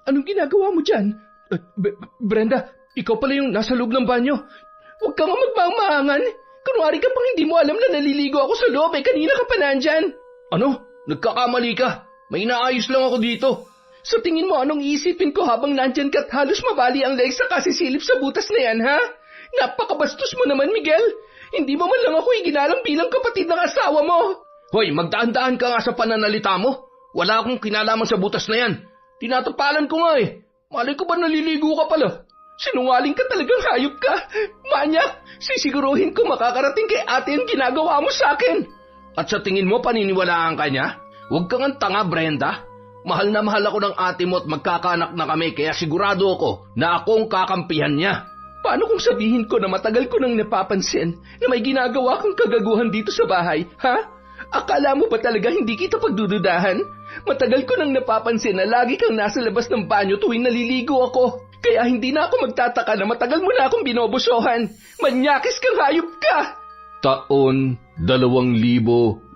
Anong ginagawa mo dyan? Brenda, ikaw pala yung nasa loob ng banyo. Huwag ka nga magmamaangan. Kunwari ka pang hindi mo alam na naliligo ako sa loob kanina ka pa nandyan. Ano? Nagkakamali ka. May inaayos lang ako dito. Sa tingin mo anong iisipin ko habang nandyan ka't halos mabali ang legs sa kasisilip sa butas na yan, ha? Napakabastos mo naman, Miguel. Hindi mo man lang ako iginalang bilang kapatid ng asawa mo. Hoy, magdaan-daan ka nga sa pananalita mo. Wala akong kinalaman sa butas na yan. Tinatapalan ko nga Malay ko ba naliligo ka pala? Sinungaling ka talagang hayop ka. Manyak, sisiguruhin ko makakarating kay ate ang ginagawa mo sa akin. At sa tingin mo paniniwalaan ka niya? Huwag kang ang tanga, Brenda. Mahal na mahal ako ng ate mo at magkakaanak na kami kaya sigurado ako na ako ang kakampihan niya. Paano kung sabihin ko na matagal ko nang napapansin na may ginagawa kang kagaguhan dito sa bahay, ha? Akala mo ba talaga hindi kita pagdududahan? Matagal ko nang napapansin na lagi kang nasa labas ng banyo tuwing naliligo ako. Kaya hindi na ako magtataka na matagal mo na akong binobosohan. Manyakis kang hayop ka! Taon 2012.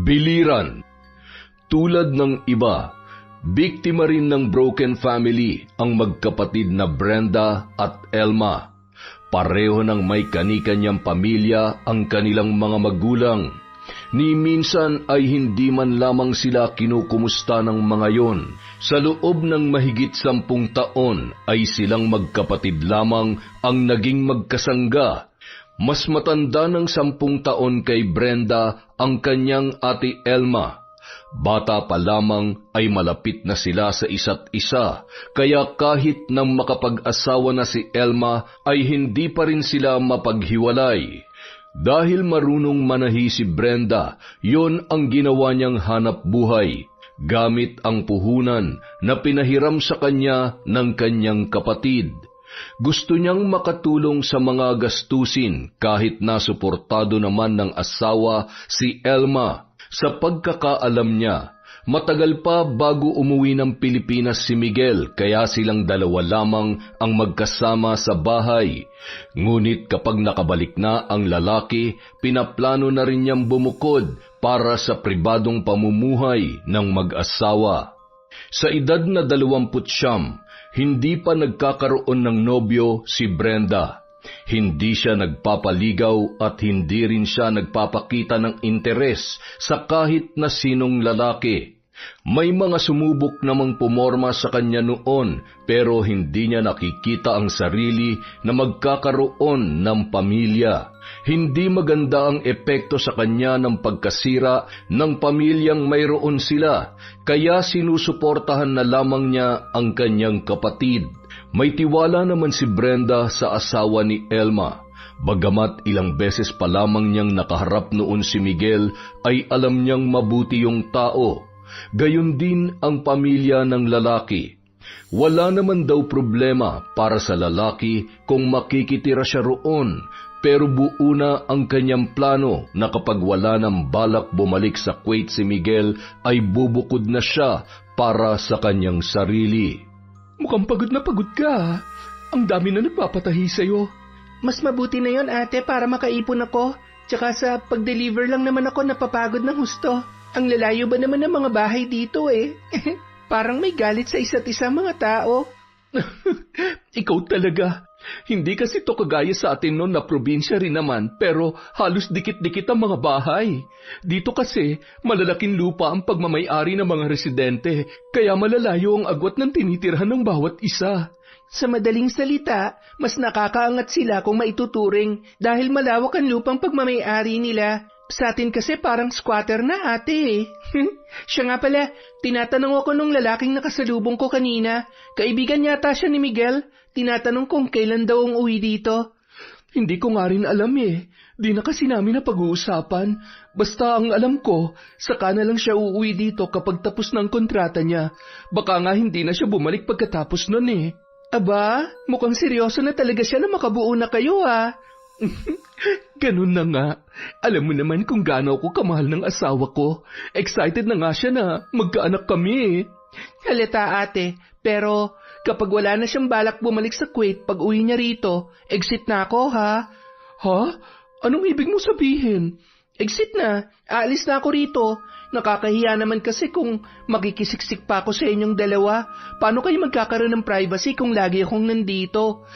Biliran. Tulad ng iba, biktima rin ng broken family ang magkapatid na Brenda at Elma. Pareho ng may kani-kanyang pamilya ang kanilang mga magulang. Ni minsan ay hindi man lamang sila kinukumusta ng mga yon. Sa loob ng mahigit 10 taon ay silang magkapatid lamang ang naging magkasangga. Mas matanda ng 10 taon kay Brenda ang kanyang ate Elma. Bata pa lamang ay malapit na sila sa isa't isa, kaya kahit nang makapag-asawa na si Elma ay hindi pa rin sila mapaghiwalay. Dahil marunong manahi si Brenda, yon ang ginawa niyang hanap buhay, gamit ang puhunan na pinahiram sa kanya ng kanyang kapatid. Gusto niyang makatulong sa mga gastusin kahit nasuportado naman ng asawa si Elma. Sa pagkakaalam niya, matagal pa bago umuwi ng Pilipinas si Miguel kaya silang dalawa lamang ang magkasama sa bahay. Ngunit kapag nakabalik na ang lalaki, pinaplano na rin niyang bumukod para sa pribadong pamumuhay ng mag-asawa. Sa edad na 29, hindi pa nagkakaroon ng nobyo si Brenda. Hindi siya nagpapaligaw at hindi rin siya nagpapakita ng interes sa kahit na sinong lalaki. May mga sumubok namang pumorma sa kanya noon pero hindi niya nakikita ang sarili na magkakaroon ng pamilya. Hindi maganda ang epekto sa kanya ng pagkasira ng pamilyang mayroon sila, kaya sinusuportahan na lamang niya ang kanyang kapatid. May tiwala naman si Brenda sa asawa ni Elma. Bagamat ilang beses pa lamang niyang nakaharap noon si Miguel, ay alam niyang mabuti yung tao. Gayon din ang pamilya ng lalaki. Wala naman daw problema para sa lalaki kung makikitira siya roon, pero buo na ang kanyang plano na kapag wala ng balak bumalik sa Kuwait si Miguel, ay bubukod na siya para sa kanyang sarili. Mukhang pagod na pagod ka. Ang dami na nagpapatahi sa'yo. Mas mabuti na yon ate para makaipon ako. Tsaka sa pag-deliver lang naman ako napapagod ng husto. Ang lalayo ba naman ng mga bahay dito Parang may galit sa isa't isa mga tao. Ikaw talaga. Hindi kasi to kagaya sa atin noon na probinsya rin naman pero halos dikit-dikit ang mga bahay. Dito kasi malalaking lupa ang pagmamay-ari ng mga residente kaya malalayo ang agwat ng tinitirhan ng bawat isa. Sa madaling salita, mas nakakaangat sila kung maituturing dahil malawak ang lupang pagmamay-ari nila. Sa atin kasi parang squatter na ate Siya nga pala, tinatanong ako nung lalaking nakasalubong ko kanina. Kaibigan yata siya ni Miguel. Tinatanong kung kailan daw ang uwi dito. Hindi ko nga rin alam Di na kasi namin na pag-uusapan. Basta ang alam ko, saka na lang siya uuwi dito kapag tapos ng kontrata niya. Baka nga hindi na siya bumalik pagkatapos nun Aba, mukhang seryoso na talaga siya na makabuo na kayo Ganun na nga. Alam mo naman kung gaano ako kamahal ng asawa ko. Excited na nga siya na magkaanak kami Halata ate, pero kapag wala na siyang balak bumalik sa Kuwait pag uwi niya rito, exit na ako ha? Ha? Anong ibig mo sabihin? Exit na, aalis na ako rito. Nakakahiya naman kasi kung makikisiksik pa ako sa inyong dalawa. Paano kayo magkakaroon ng privacy kung lagi akong nandito?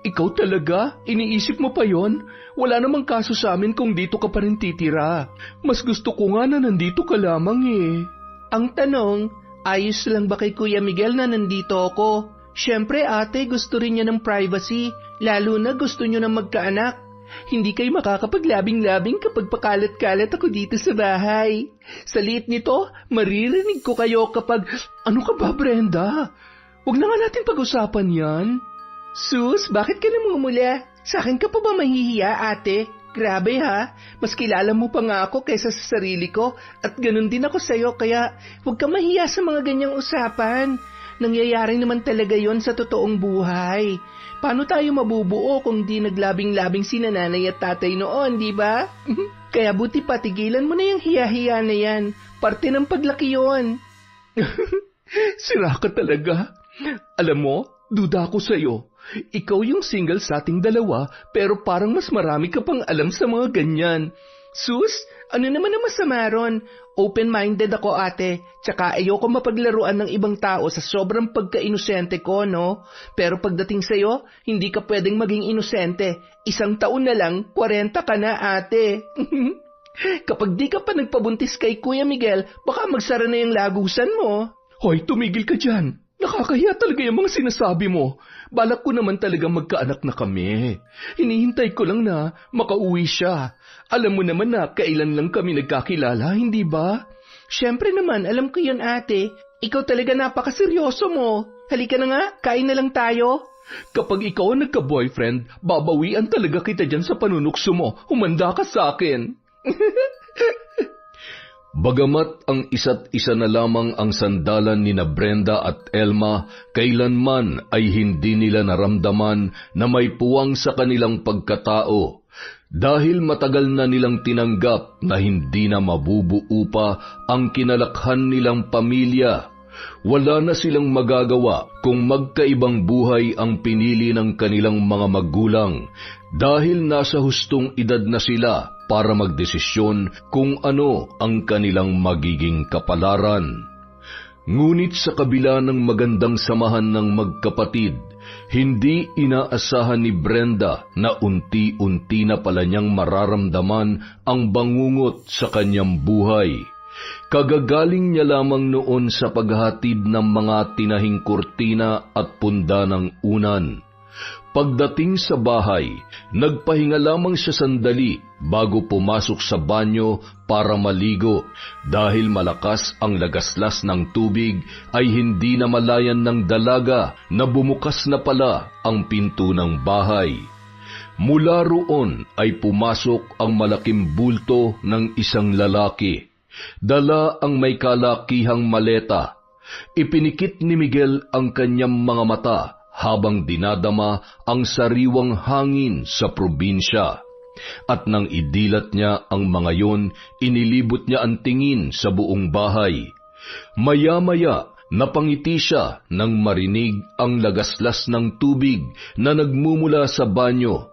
Ikaw talaga? Iniisip mo pa yon? Wala namang kaso sa amin kung dito ka pa rin titira. Mas gusto ko nga na nandito ka lamang eh. Ang tanong, ayos lang ba kay Kuya Miguel na nandito ako? Siyempre ate, gusto rin niya ng privacy. Lalo na gusto niyo ng magkaanak. Hindi kayo makakapaglabing-labing kapag pakalat-kalat ako dito sa bahay. Sa liit nito, maririnig ko kayo kapag... Ano ka ba, Brenda? Huwag na nga natin pag-usapan yan. Sus, bakit ka namumula? Sa akin ka pa ba mahihiya, ate? Grabe ha, mas kilala mo pa nga ako kaysa sa sarili ko at ganun din ako sa'yo kaya huwag ka mahiya sa mga ganyang usapan. Nangyayari naman talaga yon sa totoong buhay. Paano tayo mabubuo kung di naglabing-labing si nanay at tatay noon, di ba? Kaya buti patigilan mo na yung hiya-hiya na yan. Parte ng paglaki yon. Sira ka talaga. Alam mo, duda ako sa'yo. Ikaw yung single sa ating dalawa pero parang mas marami ka pang alam sa mga ganyan. Sus, ano naman ang masama ron? Open-minded ako ate, tsaka ayoko mapaglaruan ng ibang tao sa sobrang pagka-inosente ko, no? Pero pagdating sa'yo, hindi ka pwedeng maging inosente. 1 taon na lang, 40 ka na ate. Kapag di ka pa nagpabuntis kay Kuya Miguel, baka magsara na yung lagusan mo. Hoy, tumigil ka dyan. Nakakahiya talaga yung mga sinasabi mo. Balak ko naman talaga magkaanak na kami. Hinihintay ko lang na makauwi siya. Alam mo naman na kailan lang kami nagkakilala, hindi ba? Siyempre naman, alam ko yun ate. Ikaw talaga napakaseryoso mo. Halika na nga, kain na lang tayo. Kapag ikaw ang nagka-boyfriend, babawian talaga kita dyan sa panunukso mo. Humanda ka sa akin. Bagamat ang isa't isa na lamang ang sandalan ni na Brenda at Elma, kailanman ay hindi nila naramdaman na may puwang sa kanilang pagkatao. Dahil matagal na nilang tinanggap na hindi na mabubuo pa ang kinalakhan nilang pamilya. Wala na silang magagawa kung magkaibang buhay ang pinili ng kanilang mga magulang dahil nasa hustong edad na sila para magdesisyon kung ano ang kanilang magiging kapalaran. Ngunit sa kabila ng magandang samahan ng magkapatid, hindi inaasahan ni Brenda na unti-unti na pala niyang mararamdaman ang bangungot sa kanyang buhay. Kagagaling niya lamang noon sa paghahatid ng mga tinahing kurtina at punda ng unan. Pagdating sa bahay, nagpahinga lamang siya sandali bago pumasok sa banyo para maligo dahil malakas ang lagaslas ng tubig ay hindi na malayan ng dalaga na bumukas na pala ang pinto ng bahay. Mula roon ay pumasok ang malaking bulto ng isang lalaki. Dala ang may kalakihang maleta. Ipinikit ni Miguel ang kanyang mga mata habang dinadama ang sariwang hangin sa probinsya. At nang idilat niya ang mga yon, inilibot niya ang tingin sa buong bahay. Maya-maya, napangiti siya nang marinig ang lagaslas ng tubig na nagmumula sa banyo.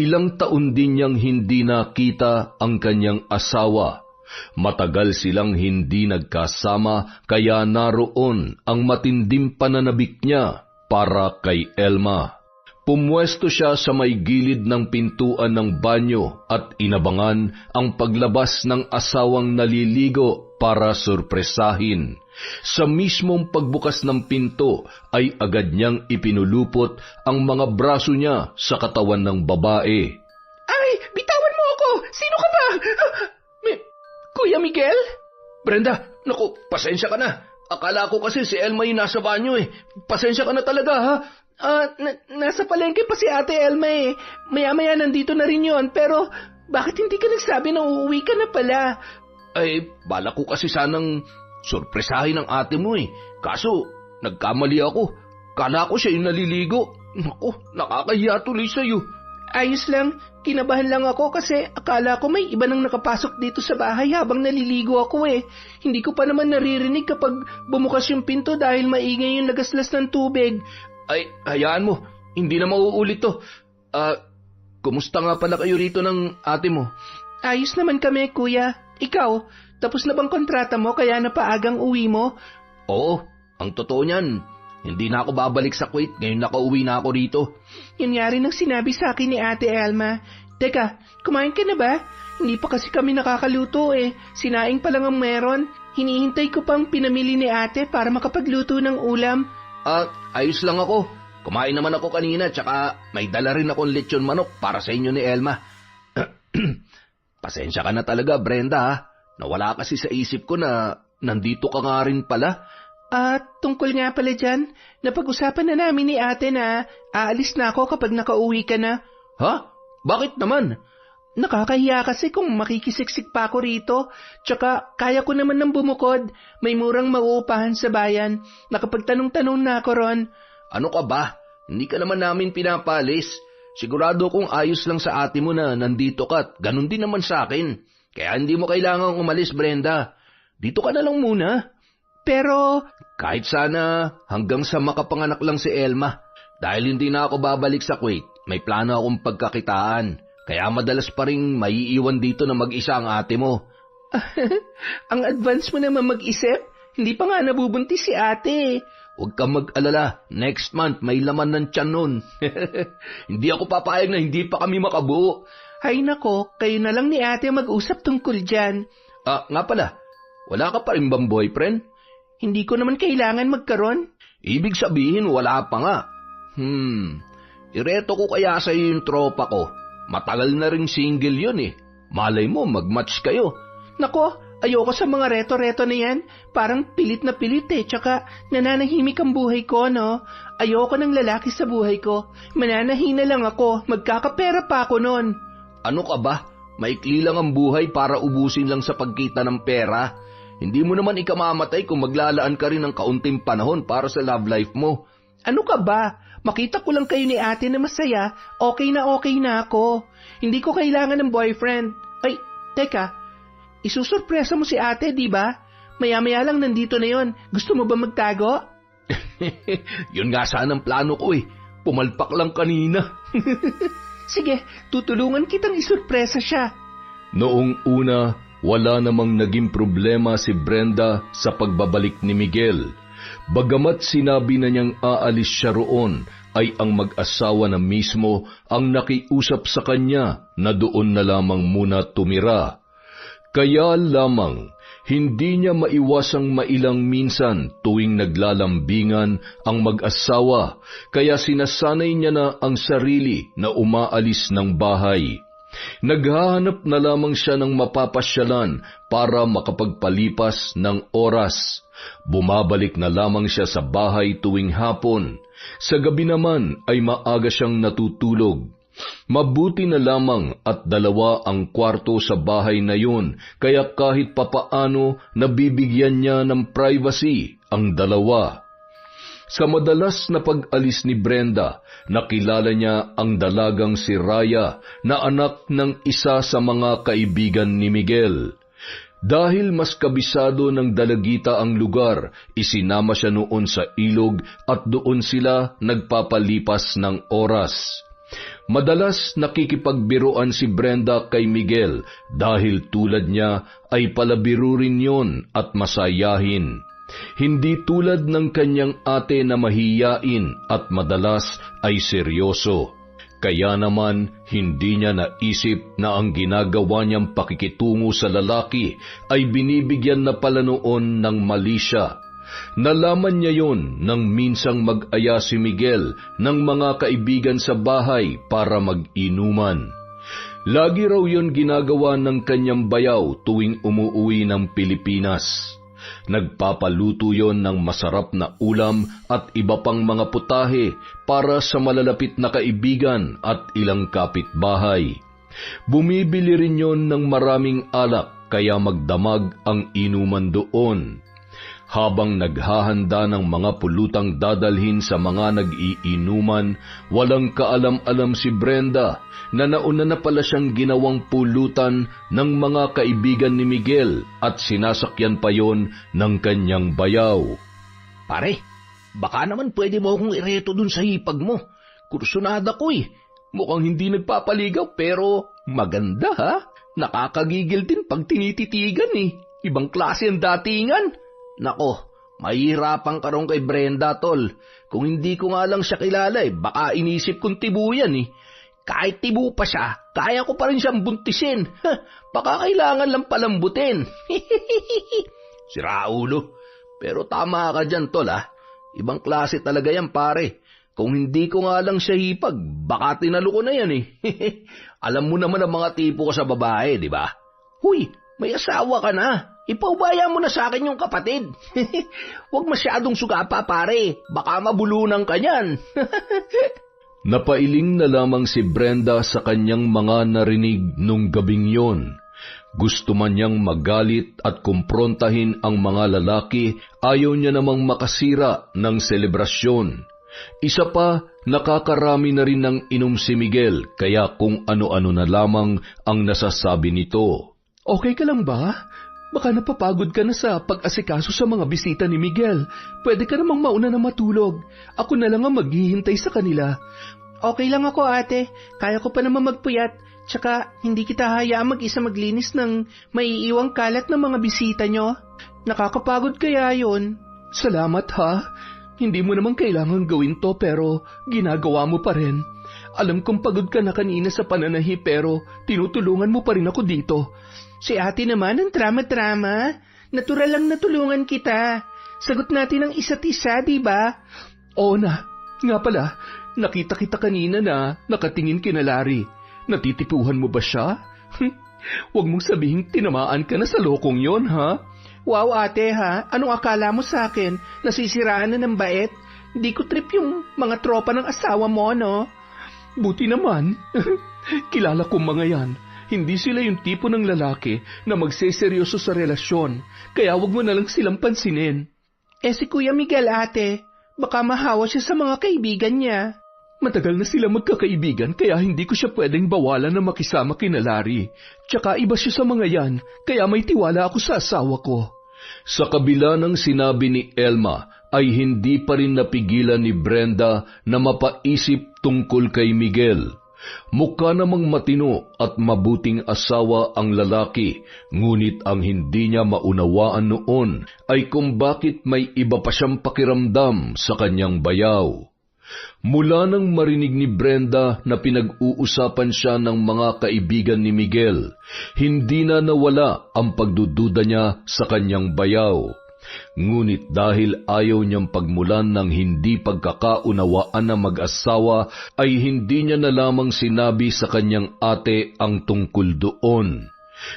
Ilang taon din niyang hindi nakita ang kanyang asawa. Matagal silang hindi nagkasama kaya naroon ang matinding pananabik niya para kay Elma. Pumwesto siya sa may gilid ng pintuan ng banyo at inabangan ang paglabas ng asawang naliligo para sorpresahin. Sa mismong pagbukas ng pinto ay agad niyang ipinulupot ang mga braso niya sa katawan ng babae. Ay, bitawan mo ako! Sino ka ba? Kuya Miguel? Brenda, naku, pasensya ka na. Akala ko kasi si Elma yung nasa banyo eh. Pasensya ka na talaga ha. Nasa palengke pa si Ate Elma eh. Maya-maya nandito na rin yun, pero bakit hindi ka nagsabi na uuwi ka na pala? Ay, bala ko kasi sanang sorpresahin ang ate mo eh. Kaso, nagkamali ako. Kala ko siya yung naliligo. Naku, nakakahiya tuloy sa'yo. Ayos lang, kinabahan lang ako kasi akala ko may iba nang nakapasok dito sa bahay habang naliligo ako eh. Hindi ko pa naman naririnig kapag bumukas yung pinto dahil maingay yung lagaslas ng tubig. Ay, hayaan mo. Hindi na mauulit to. Kumusta nga pala kayo rito ng ate mo? Ayos naman kami, kuya. Ikaw, Tapos na bang kontrata mo kaya napaagang uwi mo? Oo, ang totoo niyan. Hindi na ako babalik sa Kuwait ngayon nakauwi na ako rito. Yun nga rin ang sinabi sa akin ni Ate Elma. Teka, kumain ka na ba? Hindi pa kasi kami nakakaluto eh. Sinaing pa lang ang meron. Hinihintay ko pang pinamili ni ate para makapagluto ng ulam. Ayos lang ako. Kumain naman ako kanina tsaka may dala rin akong lechon manok para sa inyo ni Elma. Pasensya ka na talaga, Brenda ha. Nawala kasi sa isip ko na nandito ka nga rin pala. At tungkol nga pala dyan, napag-usapan na namin ni ate na aalis na ako kapag nakauwi ka na. Ha? Bakit naman? Nakakahiya kasi kung makikisiksik pa ako rito. Tsaka kaya ko naman ng bumukod. May murang mauupahan sa bayan. Nakapagtanong-tanong na ako ron. Ano ka ba? Hindi ka naman namin pinapalis. Sigurado kong ayos lang sa ate mo na nandito ka at ganun din naman sa akin. Kaya hindi mo kailangang umalis, Brenda. Dito ka na lang muna. Pero kahit sana hanggang sa makapanganak lang si Elma. Dahil hindi na ako babalik sa Kuwait, may plano akong pagkakitaan. Kaya madalas pa rin maiiwan dito na mag-isa ang ate mo. Ang advance mo naman mag-isip. Hindi pa nga nabubuntis si ate. Huwag kang mag-alala. Next month may laman ng tiyan nun. Hindi ako papayag na hindi pa kami makabuo. Hay nako, kayo na lang ni ate mag-usap tungkol dyan. Nga pala, wala ka pa rin bang boyfriend? Hindi ko naman kailangan magkaroon. Ibig sabihin wala pa nga. Ireto ko kaya sa iyo yung tropa ko. Matagal na ring single yun eh. Malay mo mag-match kayo. Nako, ayoko sa mga reto-reto na yan. Parang pilit na pilit eh. Tsaka nananahimik ang buhay ko, no? Ayoko ng lalaki sa buhay ko. Mananahina lang ako. Magkakapera pa ako nun. Ano ka ba? Maikli lang ang buhay para ubusin lang sa pagkita ng pera. Hindi mo naman ikamamatay kung maglalaan ka rin ng kaunting panahon para sa love life mo. Ano ka ba? Makita ko lang kayo ni ate na masaya, okay na ako. Hindi ko kailangan ng boyfriend. Ay, teka, isusurpresa mo si ate, di ba? Maya-maya lang nandito na yon. Gusto mo ba magtago? Yun nga sana ang plano ko eh. Pumalpak lang kanina. Sige, tutulungan kitang isurpresa siya. Noong una, wala namang naging problema si Brenda sa pagbabalik ni Miguel. Bagamat sinabi na niyang aalis siya roon, ay ang mag-asawa na mismo ang nakiusap sa kanya na doon na lamang muna tumira. Kaya lamang, hindi niya maiwasang mailang minsan tuwing naglalambingan ang mag-asawa, kaya sinasanay niya na ang sarili na umaalis ng bahay. Naghahanap na lamang siya ng mapapasyalan para makapagpalipas ng oras. Bumabalik na lamang siya sa bahay tuwing hapon. Sa gabi naman ay maaga siyang natutulog. Mabuti na lamang at 2 ang kwarto sa bahay na yun, kaya kahit papaano nabibigyan niya ng privacy ang 2. Sa madalas na pag-alis ni Brenda, nakilala niya ang dalagang si Raya na anak ng isa sa mga kaibigan ni Miguel. Dahil mas kabisado ng dalagita ang lugar, isinama siya noon sa ilog at doon sila nagpapalipas ng oras. Madalas nakikipagbiruan si Brenda kay Miguel dahil tulad niya ay palabiro rin yon at masayahin. Hindi tulad ng kanyang ate na mahiyain at madalas ay seryoso. Kaya naman, hindi niya naisip na ang ginagawa niyang pakikitungo sa lalaki ay binibigyan na pala noon ng mali siya. Nalaman niya yon nang minsang mag-aya si Miguel ng mga kaibigan sa bahay para mag-inuman. Lagi raw yon ginagawa ng kanyang bayaw tuwing umuuwi ng Pilipinas. Nagpapaluto yon ng masarap na ulam at iba pang mga putahe para sa malalapit na kaibigan at ilang kapitbahay. Bumibili rin yon ng maraming alak kaya magdamag ang inuman doon. Habang naghahanda ng mga pulutang dadalhin sa mga nag-iinuman, walang kaalam-alam si Brenda na nauna na pala siyang ginawang pulutan ng mga kaibigan ni Miguel at sinasakyan pa yon ng kanyang bayaw. Pare, baka naman pwede mo akong ireto dun sa hipag mo. Kursunada ko eh. Mukhang hindi nagpapaligaw pero maganda ha. Nakakagigil din pag tinititigan eh. Ibang klase ang datingan. Nako, mahihirapan ka ron kay Brenda, tol. Kung hindi ko nga lang siya kilala baka inisip kong tibu yan Kahit tibu pa siya, kaya ko pa rin siyang buntisin. Baka kailangan lang palambutin. Sira ulo. Pero tama ka dyan, tol Ibang klase talaga yan, pare. Kung hindi ko nga lang siya hipag, baka tinalo ko na yan Alam mo naman ang mga tipo ko sa babae, di ba? Huy, may asawa ka na. Ipaubaya mo na sa akin yung kapatid. Huwag masyadong sugapa, pare. Baka mabulunan ka niyan. Napailing na lamang si Brenda sa kanyang mga narinig nung gabing yon. Gusto man niyang magalit at kumprontahin ang mga lalaki, ayaw niya namang makasira ng selebrasyon. Isa pa, nakakarami na rin ng inom si Miguel, kaya kung ano-ano na lamang ang nasasabi nito. Okay ka lang ba? Baka napapagod ka na sa pag-asikaso sa mga bisita ni Miguel. Pwede ka namang mauna na matulog. Ako na lang ang maghihintay sa kanila. Okay lang ako, ate. Kaya ko pa naman magpuyat. Tsaka, hindi kita hayaan mag-isa maglinis ng maiiwang kalat ng mga bisita nyo. Nakakapagod kaya yun. Salamat ha. Hindi mo naman kailangan gawin to pero ginagawa mo pa rin. Alam kong pagod ka na kanina sa pananahi pero tinutulungan mo pa rin ako dito. Si ate naman ang drama-drama. Natural lang natulungan kita. Sagot natin ang isa't isa, di ba? Oo na. Nga pala, nakita kita kanina na nakatingin kina Larry. Natitipuhan mo ba siya? Huwag mong sabihing tinamaan ka na sa lokong yon, ha? Wow, ate, ha? Anong akala mo sa akin? Nasisiraan na ng bait? Di ko trip yung mga tropa ng asawa mo, no? Buti naman. Kilala kong mga yan. Hindi sila yung tipo ng lalaki na magseseryoso sa relasyon, kaya wag mo na lang silang pansinin. Si Kuya Miguel, ate, baka mahawa siya sa mga kaibigan niya. Matagal na sila magkakaibigan kaya hindi ko siya pwedeng bawalan na makisama kina Larry. Tsaka iba siya sa mga yan, kaya may tiwala ako sa asawa ko. Sa kabila ng sinabi ni Elma, ay hindi pa rin napigilan ni Brenda na mapaisip tungkol kay Miguel. Mukha namang matino at mabuting asawa ang lalaki, ngunit ang hindi niya maunawaan noon ay kung bakit may iba pa siyang pakiramdam sa kanyang bayaw. Mula nang marinig ni Brenda na pinag-uusapan siya ng mga kaibigan ni Miguel, hindi na nawala ang pagdududa niya sa kanyang bayaw. Ngunit dahil ayaw niyang pagmulan ng hindi pagkakaunawaan ng mag-asawa, ay hindi niya na lamang sinabi sa kanyang ate ang tungkol doon.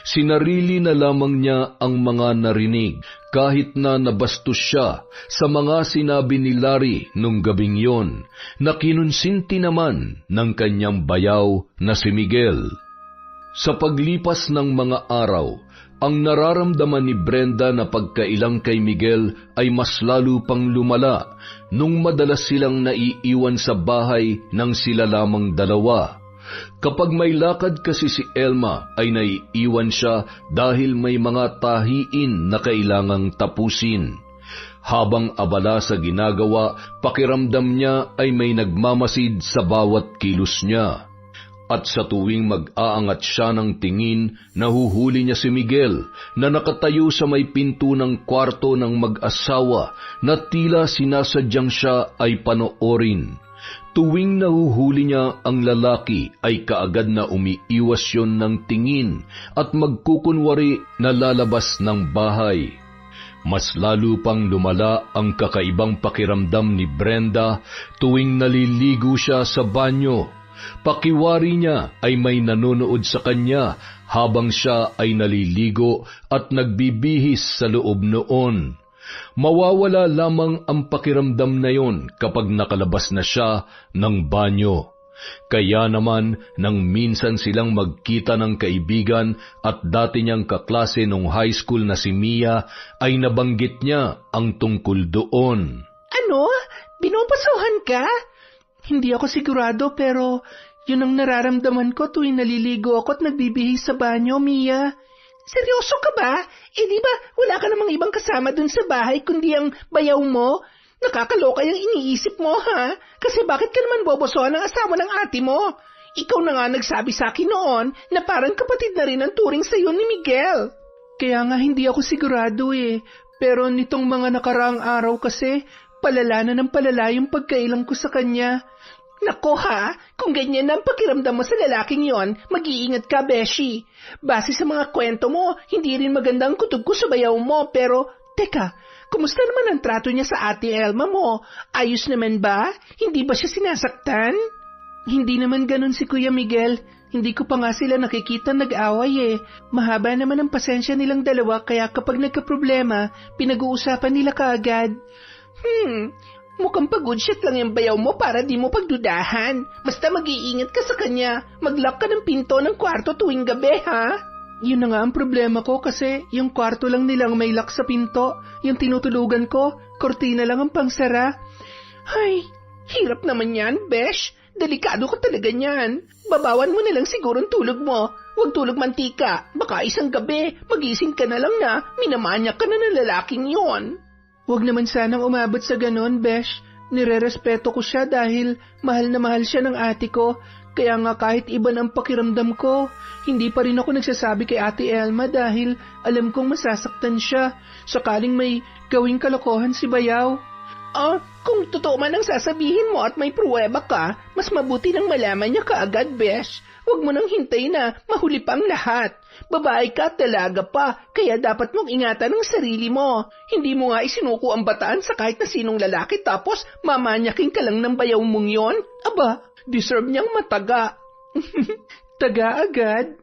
Sinarili na lamang niya ang mga narinig, kahit na nabastos siya sa mga sinabi ni Larry nung gabing yon, na kinunsinti naman ng kanyang bayaw na si Miguel. Sa paglipas ng mga araw, ang nararamdaman ni Brenda na pagkailang kay Miguel ay mas lalo pang lumala nung madalas silang naiiwan sa bahay ng sila lamang dalawa. Kapag may lakad kasi si Elma ay naiiwan siya dahil may mga tahiin na kailangang tapusin. Habang abala sa ginagawa, pakiramdam niya ay may nagmamasid sa bawat kilos niya. At sa tuwing mag-aangat siya ng tingin, nahuhuli niya si Miguel na nakatayo sa may pinto ng kwarto ng mag-asawa na tila sinasadyang siya ay panoorin. Tuwing nahuhuli niya ang lalaki ay kaagad na umiiwas yon ng tingin at magkukunwari na lalabas ng bahay. Mas lalo pang lumala ang kakaibang pakiramdam ni Brenda tuwing naliligo siya sa banyo. Pakiwari niya ay may nanonood sa kanya habang siya ay naliligo at nagbibihis sa loob noon. Mawawala lamang ang pakiramdam na yon kapag nakalabas na siya ng banyo. Kaya naman nang minsan silang magkita ng kaibigan at dati niyang kaklase nung high school na si Mia, ay nabanggit niya ang tungkol doon. Ano? Binubasuhan ka? Hindi ako sigurado pero yun ang nararamdaman ko tuwing naliligo ako at nagbibihis sa banyo, Mia. Seryoso ka ba? Di ba wala ka namang ibang kasama dun sa bahay kundi ang bayaw mo? Nakakaloka yung iniisip mo, ha? Kasi bakit ka naman bobosohan ng asawa ng ate mo? Ikaw na nga nagsabi sa akin noon na parang kapatid na rin ang turing sa'yo ni Miguel. Kaya nga hindi ako sigurado eh. Pero nitong mga nakaraang araw kasi, palala na ng palala yung pagkailang ko sa kanya. Nako ha, kung ganyan ang pakiramdam mo sa lalaking yon, mag-iingat ka, Beshi. Base sa mga kwento mo, hindi rin maganda ang kutob ko sa bayaw mo, pero teka, kumusta naman ang trato niya sa ate Elma mo? Ayos naman ba? Hindi ba siya sinasaktan? Hindi naman ganun si Kuya Miguel. Hindi ko pa nga sila nakikita nag-away eh. Mahaba naman ang pasensya nilang dalawa kaya kapag nagka-problema, pinag-uusapan nila kaagad. Mukhang pa-good shit lang yung bayaw mo para di mo pagdudahan. Basta mag-iingat ka sa kanya. Mag-lock ka ng pinto ng kwarto tuwing gabi, ha? Yun na nga ang problema ko kasi yung kwarto lang nilang may lock sa pinto. Yung tinutulugan ko, kortina lang ang pangsara. Ay, hirap naman yan, Besh. Delikado ka talaga niyan. Babawan mo na lang siguro ang tulog mo. Huwag tulog mantika. Baka isang gabi, magising ka na lang na minamanyak ka na ng lalaking yon. Huwag naman sanang umabot sa ganon, Besh. Nire-respeto ko siya dahil mahal na mahal siya ng ate ko. Kaya nga kahit iba ng pakiramdam ko, hindi pa rin ako nagsasabi kay Ate Elma dahil alam kong masasaktan siya. Sakaling may gawing kalokohan si Bayaw. Kung totoo man ang sasabihin mo at may pruweba ka, mas mabuti nang malaman niya kaagad, Besh. Huwag mo nang hintay na mahuli pang lahat. Babae ka at dalaga pa, kaya dapat mong ingatan ang sarili mo. Hindi mo nga isinuko ang bataan sa kahit na sinong lalaki tapos mamanyaking ka lang ng bayaw mong yon? Aba, deserve niyang mataga. Taga agad?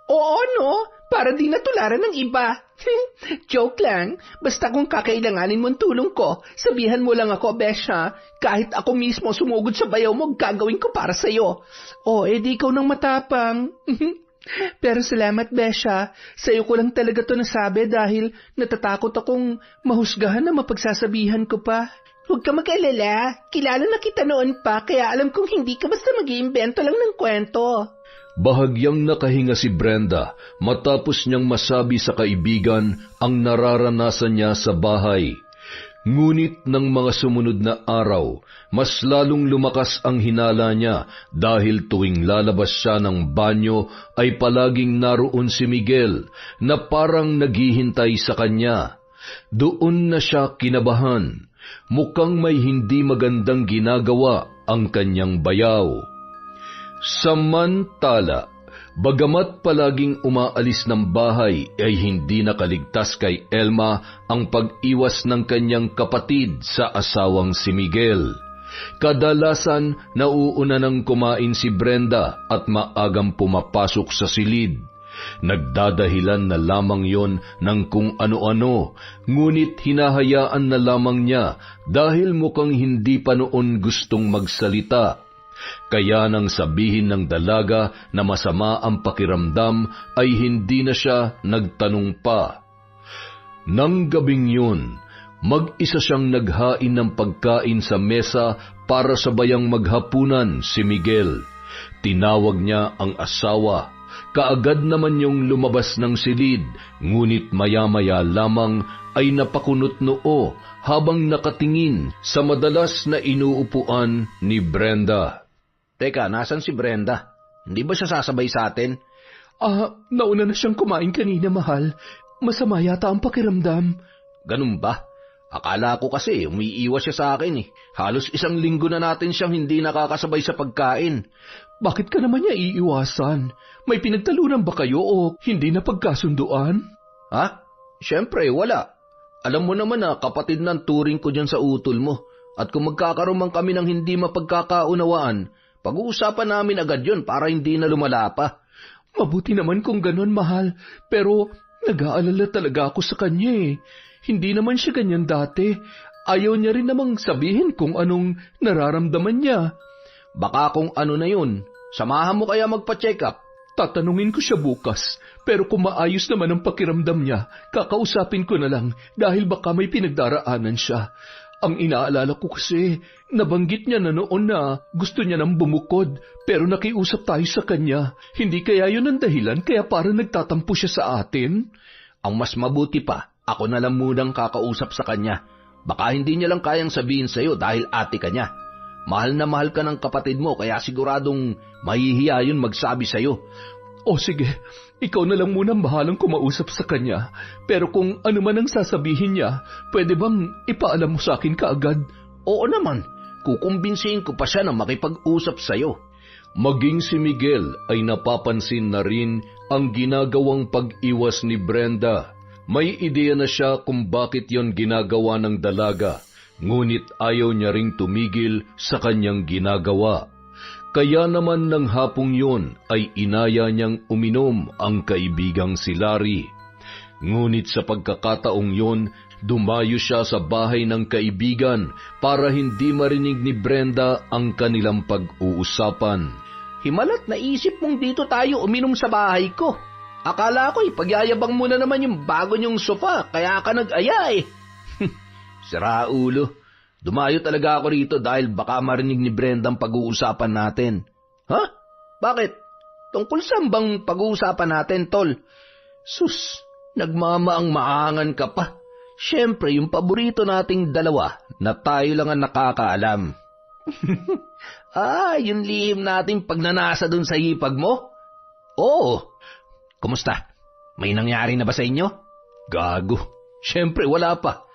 Oo, no? Para di natularan ng iba. Joke lang. Basta kung kakailanganin mong tulong ko, sabihan mo lang ako, Besha. Kahit ako mismo sumugod sa bayaw mo, gagawin ko para sa'yo. Di ikaw nang matapang. Pero salamat, Besha. Sa'yo ko lang talaga to nasabi dahil natatakot akong mahusgahan na mapagsasabihan ko pa. Huwag ka mag-alala. Kilala na kita noon pa, kaya alam kong hindi ka basta mag-iimbento lang ng kwento. Bahagyang nakahinga si Brenda matapos niyang masabi sa kaibigan ang nararanasan niya sa bahay. Ngunit ng mga sumunod na araw, mas lalong lumakas ang hinala niya dahil tuwing lalabas siya ng banyo ay palaging naroon si Miguel na parang naghihintay sa kanya. Doon na siya kinabahan. Mukhang may hindi magandang ginagawa ang kanyang bayaw. Samantala, bagamat palaging umaalis ng bahay ay hindi nakaligtas kay Elma ang pag-iwas ng kanyang kapatid sa asawang si Miguel. Kadalasan nauuna nang kumain si Brenda at maagang pumapasok sa silid. Nagdadahilan na lamang yon ng kung ano-ano, ngunit hinahayaan na lamang niya dahil mukhang hindi pa noon gustong magsalita. Kaya nang sabihin ng dalaga na masama ang pakiramdam ay hindi na siya nagtanong pa. Nang gabing yun, mag-isa siyang naghain ng pagkain sa mesa para sabayang maghapunan si Miguel. Tinawag niya ang asawa. Kaagad naman yung lumabas ng silid, ngunit maya-maya lamang ay napakunot noo habang nakatingin sa madalas na inuupuan ni Brenda. Teka, nasan si Brenda? Hindi ba siya sasabay sa atin? Nauna na siyang kumain kanina, mahal. Masama yata ang pakiramdam. Ganun ba? Akala ko kasi umiiwas siya sa akin eh. Halos 1 linggo na natin siyang hindi nakakasabay sa pagkain. Bakit ka naman niya iiwasan? May pinagtalunan ba kayo o hindi na pagkasunduan? Ha? Siyempre, wala. Alam mo naman na kapatid ng turing ko dyan sa utol mo. At kung magkakaroon man kami ng hindi mapagkakaunawaan, pag-uusapan namin agad yun para hindi na lumala pa. Mabuti naman kung ganon, mahal. Pero nag-aalala talaga ako sa kanya eh. Hindi naman siya ganyan dati. Ayaw niya rin namang sabihin kung anong nararamdaman niya. Baka kung ano na yun. Samahan mo kaya magpa-check up? Tatanungin ko siya bukas. Pero kung maayos naman ang pakiramdam niya, kakausapin ko na lang dahil baka may pinagdaraanan siya. Ang inaalala ko kasi, nabanggit niya na noon na gusto niya nang bumukod, pero nakiusap tayo sa kanya. Hindi kaya yun ang dahilan kaya parang nagtatampo siya sa atin? Ang mas mabuti pa, ako na lang munang kakausap sa kanya. Baka hindi niya lang kayang sabihin sa'yo dahil ate ka niya. Mahal na mahal ka ng kapatid mo kaya siguradong mahihiya yun magsabi sa'yo. O sige, ikaw na lang muna bahalang kumausap sa kanya. Pero kung ano man ang sasabihin niya, pwede bang ipaalam mo sa akin kaagad? Oo naman, kukumbinsihin ko pa siya na makipag-usap sa'yo. Maging si Miguel ay napapansin na rin ang ginagawang pag-iwas ni Brenda. May ideya na siya kung bakit yon ginagawa ng dalaga, ngunit ayaw niya ring tumigil sa kanyang ginagawa. Kaya naman ng hapong yon ay inaya niyang uminom ang kaibigang si Larry. Ngunit sa pagkakataong yon, dumayo siya sa bahay ng kaibigan para hindi marinig ni Brenda ang kanilang pag-uusapan. Himalat na isip mong dito tayo uminom sa bahay ko. Akala ko ipagyayabang mo na naman yung bago niyong sofa, kaya ka nag-aya eh. Sira ulo. Dumayo talaga ako rito dahil baka marinig ni Brenda ang pag-uusapan natin. Ha? Bakit? Tungkol saan bang pag-uusapan natin, Tol? Sus, nagmamaang-maangan ka pa. Siyempre, yung paborito nating dalawa na tayo lang ang nakakaalam. Yung lihim nating pagnanasa dun sa hipag mo? Oo. Kumusta? May nangyari na ba sa inyo? Gago. Siyempre, wala pa.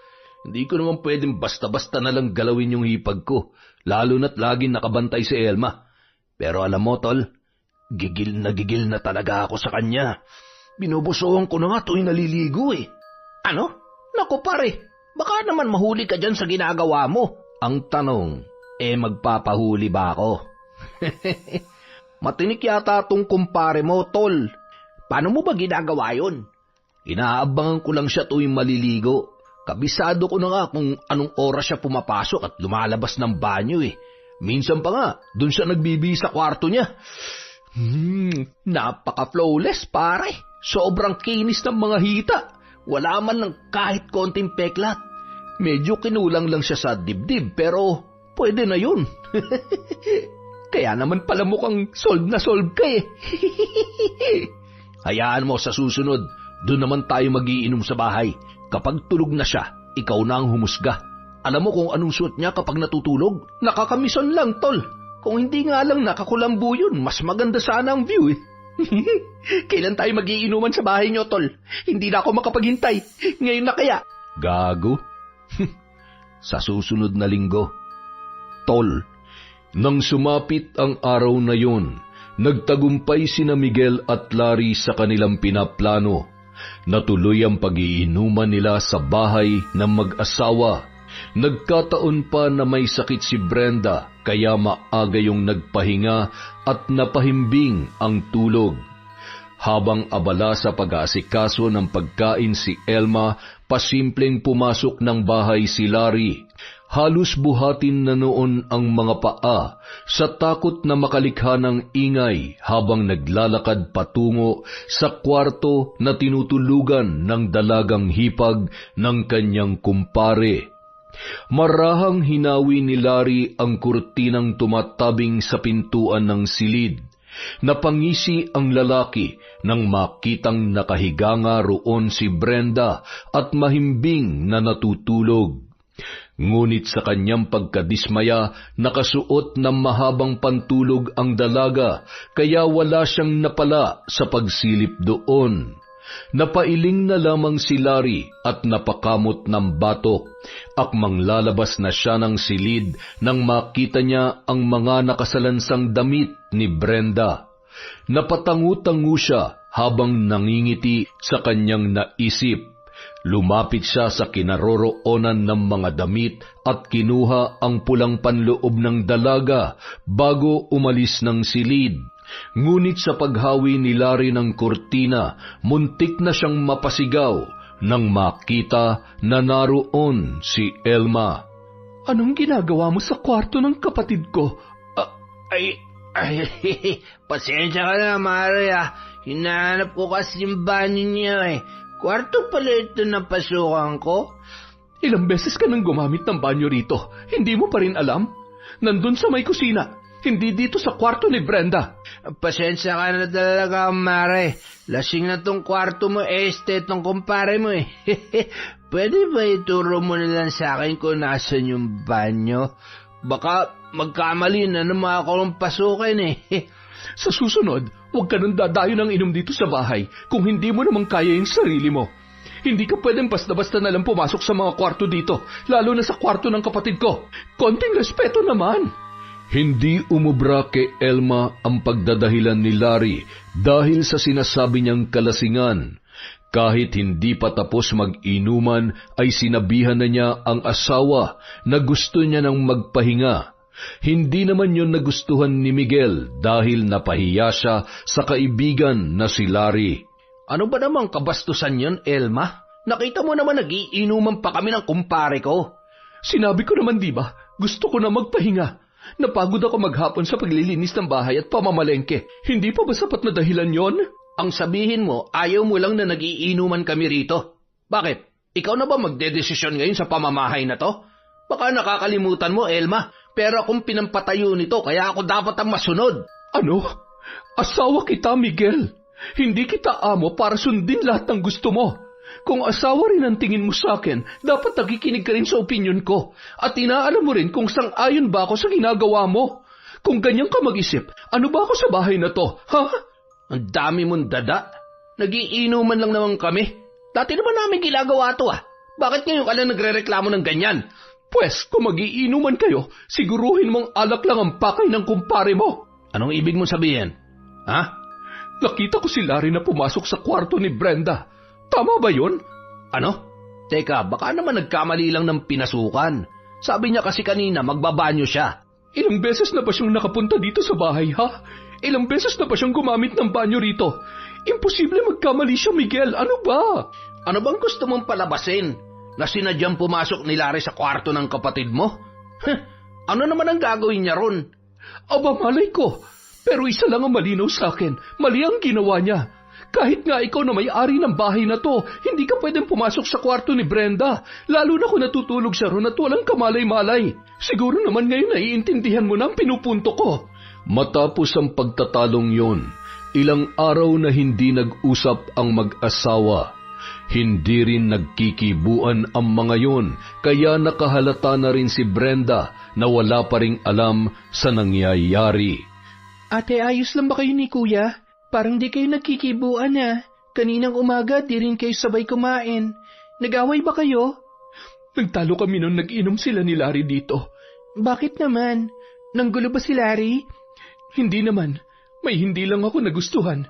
Hindi ko naman pwedeng basta-basta na lang galawin yung hipag ko, lalo na't laging nakabantay si Elma. Pero alam mo, Tol, gigil na talaga ako sa kanya. Binubusuhan ko na nga tuwing naliligo eh. Ano? Naku pare, baka naman mahuli ka dyan sa ginagawa mo. Ang tanong, magpapahuli ba ako? Matinik yata tong kumpare mo, Tol. Paano mo ba ginagawa yun? Inaabangan ko lang siya tuwing maliligo. Kabisado ko na nga kung anong oras siya pumapasok at lumalabas ng banyo eh. Minsan pa nga, dun siya nagbibihis sa kwarto niya. Napaka-flawless pare. Sobrang kinis ng mga hita. Wala man lang kahit konting peklat. Medyo kinulang lang siya sa dibdib pero pwede na yun. Kaya naman pala mukhang solve ka eh. Hayaan mo sa susunod, doon naman tayo magiinom sa bahay. Kapag tulog na siya, ikaw na ang humusga. Alam mo kung anong suot niya kapag natutulog? Nakakamison lang, Tol. Kung hindi nga lang nakakulambo yun, mas maganda sana ang view eh. Kailan tayo magiinuman sa bahay niyo, Tol? Hindi na ako makapaghintay. Ngayon na kaya? Gago. Sa susunod na linggo. Tol, nang sumapit ang araw na yon, nagtagumpay sina Miguel at Larry sa kanilang pinaplano. Natuloy ang pag-iinuman nila sa bahay ng mag-asawa. Nagkataon pa na may sakit si Brenda, kaya maaga yung nagpahinga at napahimbing ang tulog. Habang abala sa pag-aasikaso ng pagkain si Elma, pasimpleng pumasok ng bahay si Larry. Halos buhatin na noon ang mga paa sa takot na makalikha ng ingay habang naglalakad patungo sa kwarto na tinutulugan ng dalagang hipag ng kanyang kumpare. Marahang hinawi ni Larry ang kurtinang tumatabing sa pintuan ng silid. Napangisi ang lalaki nang makitang nakahiga nga roon si Brenda at mahimbing na natutulog. Ngunit sa kanyang pagkadismaya, nakasuot ng mahabang pantulog ang dalaga, kaya wala siyang napala sa pagsilip doon. Napailing na lamang si Larry at napakamot ng batok. Akmang lalabas na siya ng silid nang makita niya ang mga nakasalansang damit ni Brenda. Napatangu-tangu siya habang nangingiti sa kanyang naisip. Lumapit siya sa kinaroroonan ng mga damit at kinuha ang pulang panloob ng dalaga bago umalis ng silid. Ngunit sa paghawi ni Larry ng kurtina, muntik na siyang mapasigaw nang makita na naroon si Elma. Anong ginagawa mo sa kwarto ng kapatid ko? Pasensya ka na, Maria. Hinahanap ko kasi yung banyo niya eh. Kwarto pala ito na pasukan ko? Ilang beses ka nang gumamit ng banyo rito. Hindi mo pa rin alam? Nandun sa may kusina. Hindi dito sa kwarto ni Brenda. Pasensya ka na talaga, Mare. Lasing na tong kwarto mo, tong kumpare mo eh. Pwede ba ituro mo na lang sa akin kung nasan yung banyo? Baka magkamali na naman ako ng pasukin eh. Sa susunod, Huwag ka nang dadayo ng inom dito sa bahay kung hindi mo namang kaya yung sarili mo. Hindi ka pwedeng basta-basta na lang pumasok sa mga kwarto dito, lalo na sa kwarto ng kapatid ko. Konting respeto naman. Hindi umubra kay Elma ang pagdadahilan ni Larry dahil sa sinasabi niyang kalasingan. Kahit hindi pa tapos mag-inuman ay sinabihan na niya ang asawa na gusto niya nang magpahinga. Hindi naman yun nagustuhan ni Miguel dahil napahiya siya sa kaibigan na si Larry. Ano ba namang kabastusan yun, Elma? Nakita mo naman nagiinuman pa kami ng kumpare ko. Sinabi ko naman di ba, gusto ko na magpahinga. Napagod ako maghapon sa paglilinis ng bahay at pamamalengke. Hindi pa ba sapat na dahilan yon? Ang sabihin mo, ayaw mo lang na nagiinuman kami rito. Bakit? Ikaw na ba magdedesisyon ngayon sa pamamahay na to? Baka nakakalimutan mo, Elma. Pero akong pinampatayo nito, kaya ako dapat ang masunod. Ano? Asawa kita, Miguel. Hindi kita amo para sundin lahat ng gusto mo. Kung asawa rin ang tingin mo sa akin, dapat nakikinig ka rin sa opinyon ko. At inaalam mo rin kung sang-ayon ba ako sa ginagawa mo. Kung ganyan ka mag-isip, ano ba ako sa bahay na to, ha? Ang dami mong dada. Nagiinuman lang naman kami. Dati naman namin ginagawa to Bakit ngayon ka lang nagre-reklamo ng ganyan? Pwes, kung magiinuman kayo, siguruhin mong alak lang ang pakay ng kumpare mo. Anong ibig mong sabihin? Ha? Nakita ko si Larry na pumasok sa kwarto ni Brenda. Tama ba yun? Ano? Teka, baka naman nagkamali lang ng pinasukan. Sabi niya kasi kanina magbabanyo siya. Ilang beses na ba siyang nakapunta dito sa bahay, ha? Ilang beses na ba siyang gumamit ng banyo rito? Imposible magkamali siya, Miguel. Ano ba? Ano bang gusto mong palabasin? Na sinadyang pumasok ni Larry sa kwarto ng kapatid mo? Ano naman ang gagawin niya ron? Aba, malay ko. Pero isa lang ang malinaw sa akin. Mali ang ginawa niya. Kahit nga ikaw na may-ari ng bahay na to, hindi ka pwedeng pumasok sa kwarto ni Brenda, lalo na kung natutulog siya ron at walang kamalay-malay. Siguro naman ngayon naiintindihan mo na ang pinupunto ko. Matapos ang pagtatalong yon, ilang araw na hindi nag-usap ang mag-asawa. Hindi rin nagkikibuan ang mga yon, kaya nakahalata na rin si Brenda na wala pa ring alam sa nangyayari. Ate, ayos lang ba kayo ni Kuya? Parang di kayo nagkikibuan Kaninang umaga, di rin kayo sabay kumain. Nag-away ba kayo? Nagtalo kami nung nag-inom sila ni Larry dito. Bakit naman? Nanggulo ba si Larry? Hindi naman. May hindi lang ako nagustuhan.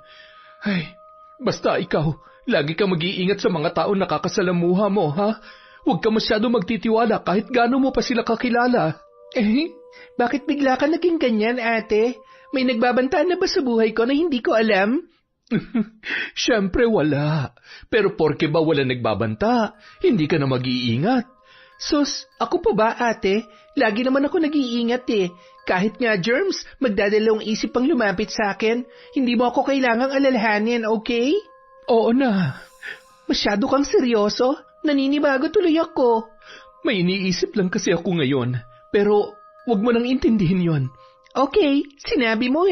Ay, basta ikaw, lagi ka mag-iingat sa mga tao nakakasalamuha mo, ha? Huwag ka masyado magtitiwala kahit gaano mo pa sila kakilala. Bakit bigla ka naging ganyan, ate? May nagbabanta na ba sa buhay ko na hindi ko alam? Siyempre wala. Pero porke ba wala nagbabanta, hindi ka na mag-iingat. Sus, ako pa ba, ate? Lagi naman ako nag-iingat Kahit nga germs, magdadalawang isip pang lumapit sa akin. Hindi mo ako kailangang alalahanin, okay? Oo na. Masyado kang seryoso? Naninibago tuloy ako. May iniisip lang kasi ako ngayon. Pero wag mo nang intindihin yon. Okay, sinabi mo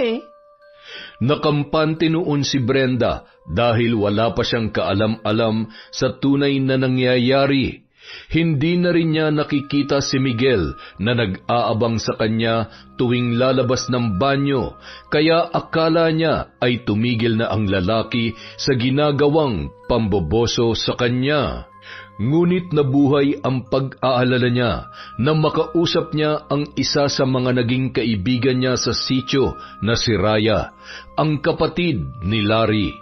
Nakampante noon si Brenda dahil wala pa siyang kaalam-alam sa tunay na nangyayari. Hindi na rin niya nakikita si Miguel na nag-aabang sa kanya tuwing lalabas ng banyo, kaya akala niya ay tumigil na ang lalaki sa ginagawang pamboboso sa kanya. Ngunit nabuhay ang pag-aalala niya na makausap niya ang isa sa mga naging kaibigan niya sa sitio na si Raya, ang kapatid ni Larry.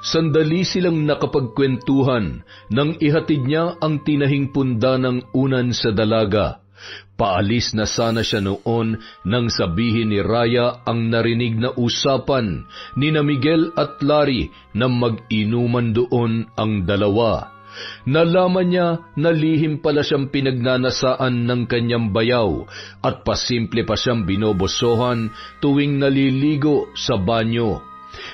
Sandali silang nakapagkwentuhan nang ihatid niya ang tinahing punda ng unan sa dalaga. Paalis na sana siya noon nang sabihin ni Raya ang narinig na usapan ni na Miguel at Larry na mag-inuman doon ang dalawa. Nalaman niya na lihim pala siyang pinagnanasaan ng kanyang bayaw at pasimple pa siyang binobosohan tuwing naliligo sa banyo.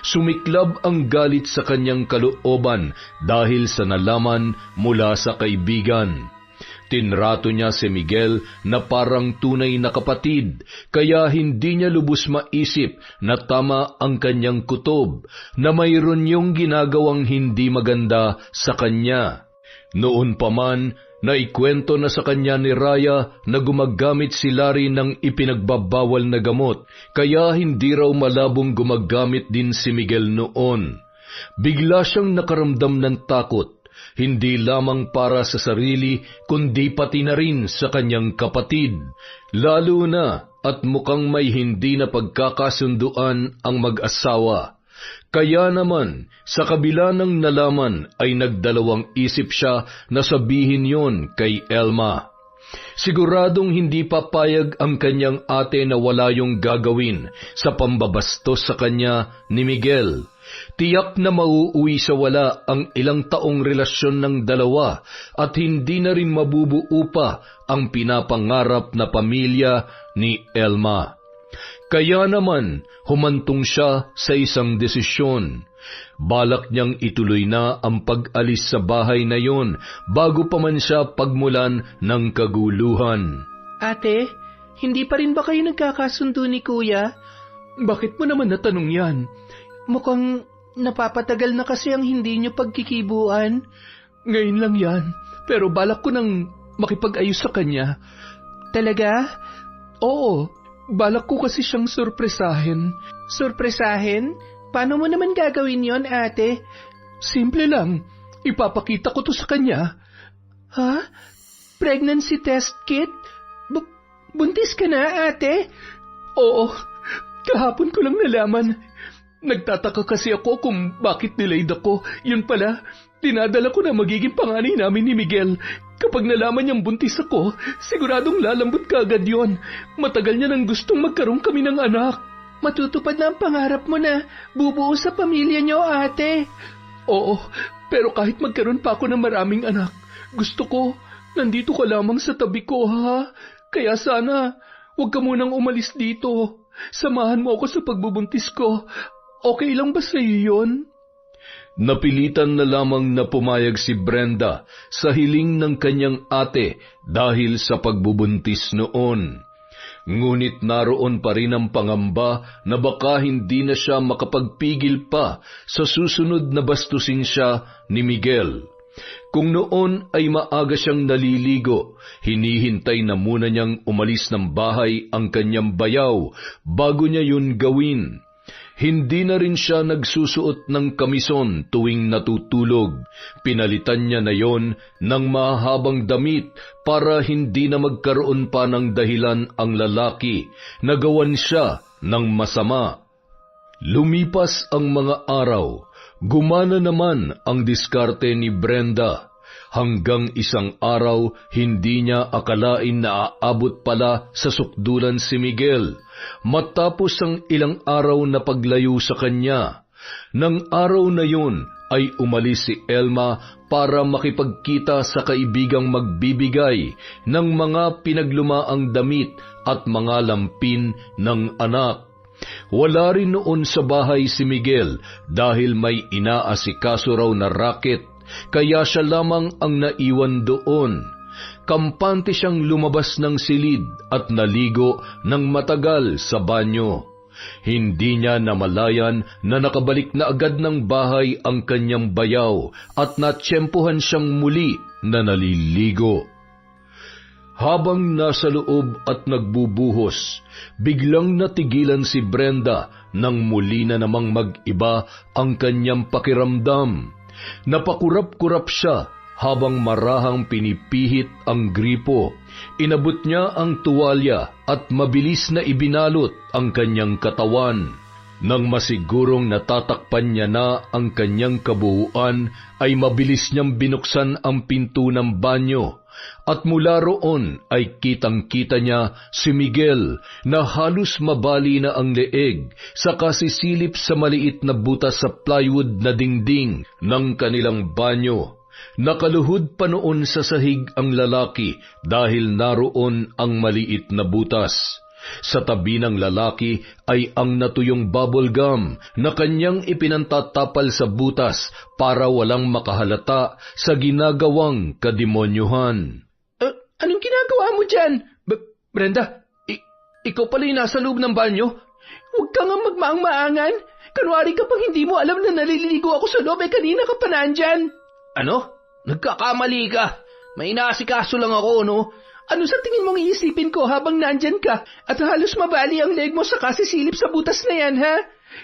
Sumiklab ang galit sa kanyang kalooban dahil sa nalaman mula sa kaibigan. Tinrato niya si Miguel na parang tunay na kapatid, kaya hindi niya lubos maisip na tama ang kanyang kutob, na mayroon yung ginagawang hindi maganda sa kanya. Noon pa man, Naikwento na sa kanya ni Raya na gumagamit si Larry ng ipinagbabawal na gamot, kaya hindi raw malabong gumagamit din si Miguel noon. Bigla siyang nakaramdam ng takot, hindi lamang para sa sarili kundi pati na rin sa kanyang kapatid. Lalo na at mukhang may hindi na pagkakasunduan ang mag-asawa. Kaya naman, sa kabila ng nalaman ay nagdalawang isip siya na sabihin yon kay Elma. Siguradong hindi papayag ang kanyang ate na wala yung gagawin sa pambabastos sa kanya ni Miguel. Tiyak na mauuwi sa wala ang ilang taong relasyon ng dalawa at hindi na rin mabubuo pa ang pinapangarap na pamilya ni Elma. Kaya naman, humantong siya sa isang desisyon. Balak niyang ituloy na ang pag-alis sa bahay na yon bago pa man siya pagmulan ng kaguluhan. Ate, hindi pa rin ba kayo nagkakasundo ni Kuya? Bakit mo naman natanong yan? Mukhang napapatagal na kasi ang hindi niyo pagkikibuan. Ngayon lang yan, pero balak ko nang makipag-ayos sa kanya. Talaga? Oo, balak ko kasi siyang sorpresahin. Sorpresahin? Paano mo naman gagawin yon, ate? Simple lang, ipapakita ko to sa kanya. Ha? Pregnancy test kit? Buntis ka na, ate? Oo, kahapon ko lang nalaman. Nagtataka kasi ako kung bakit delayed ako. Yun pala, dinadala ko na magiging panganay namin ni Miguel. Kapag nalaman niyang buntis ako, siguradong lalambot ka agad yun. Matagal niya nang gustong magkaroon kami ng anak. Matutupad na ang pangarap mo na bubuo sa pamilya niyo, ate. Oo, pero kahit magkaroon pa ako ng maraming anak, gusto ko, nandito ka lamang sa tabi ko, ha? Kaya sana, huwag ka munang umalis dito. Samahan mo ako sa pagbubuntis ko. Okay lang ba sa iyo yun? Napilitan na lamang na pumayag si Brenda sa hiling ng kanyang ate dahil sa pagbubuntis noon. Ngunit naroon pa rin ang pangamba na baka hindi na siya makapagpigil pa sa susunod na bastusin siya ni Miguel. Kung noon ay maaga siyang naliligo, hinihintay na muna niyang umalis ng bahay ang kanyang bayaw bago niya yun gawin. Hindi na rin siya nagsusuot ng kamison tuwing natutulog. Pinalitan niya na yon ng mahabang damit para hindi na magkaroon pa ng dahilan ang lalaki na gawan siya ng masama. Lumipas ang mga araw, gumana naman ang diskarte ni Brenda. Hanggang isang araw, hindi niya akalain na aabot pala sa sukdulan si Miguel, matapos ang ilang araw na paglayo sa kanya. Nang araw na yun ay umalis si Elma para makipagkita sa kaibigang magbibigay ng mga pinaglumaang damit at mga lampin ng anak. Wala rin noon sa bahay si Miguel dahil may inaasikaso raw na racket, kaya siya lamang ang naiwan doon. Kampante siyang lumabas ng silid at naligo ng matagal sa banyo. Hindi niya namalayan na nakabalik na agad ng bahay ang kanyang bayaw at natsyempohan siyang muli na naliligo. Habang nasa loob at nagbubuhos, biglang natigilan si Brenda nang muli na namang mag-iba ang kanyang pakiramdam. Napakurap-kurap siya habang marahang pinipihit ang gripo. Inabot niya ang tuwalya at mabilis na ibinalot ang kanyang katawan. Nang masigurong natatakpan niya na ang kanyang kabuuan, ay mabilis niyang binuksan ang pinto ng banyo. At mula roon ay kitang-kita niya si Miguel na halos mabali na ang leeg sa kasisilip sa maliit na butas sa plywood na dingding ng kanilang banyo. Nakaluhod pa noon sa sahig ang lalaki dahil naroon ang maliit na butas. Sa tabi ng lalaki ay ang natuyong bubble gum na kanyang ipinantatapal sa butas para walang makahalata sa ginagawang kademonyuhan. Anong ginagawa mo dyan? Brenda, ikaw pala yung nasa loob ng banyo? Huwag ka nga magmaang-maangan. Kunwari ka pang hindi mo alam na naliligo ako sa loob, kanina ka pa nandyan. Ano? Nagkakamali ka. May inaasikaso lang ako, no? Ano sa tingin mong iisipin ko habang nandyan ka at halos mabali ang leg mo sa kasisilip sa butas na yan, ha?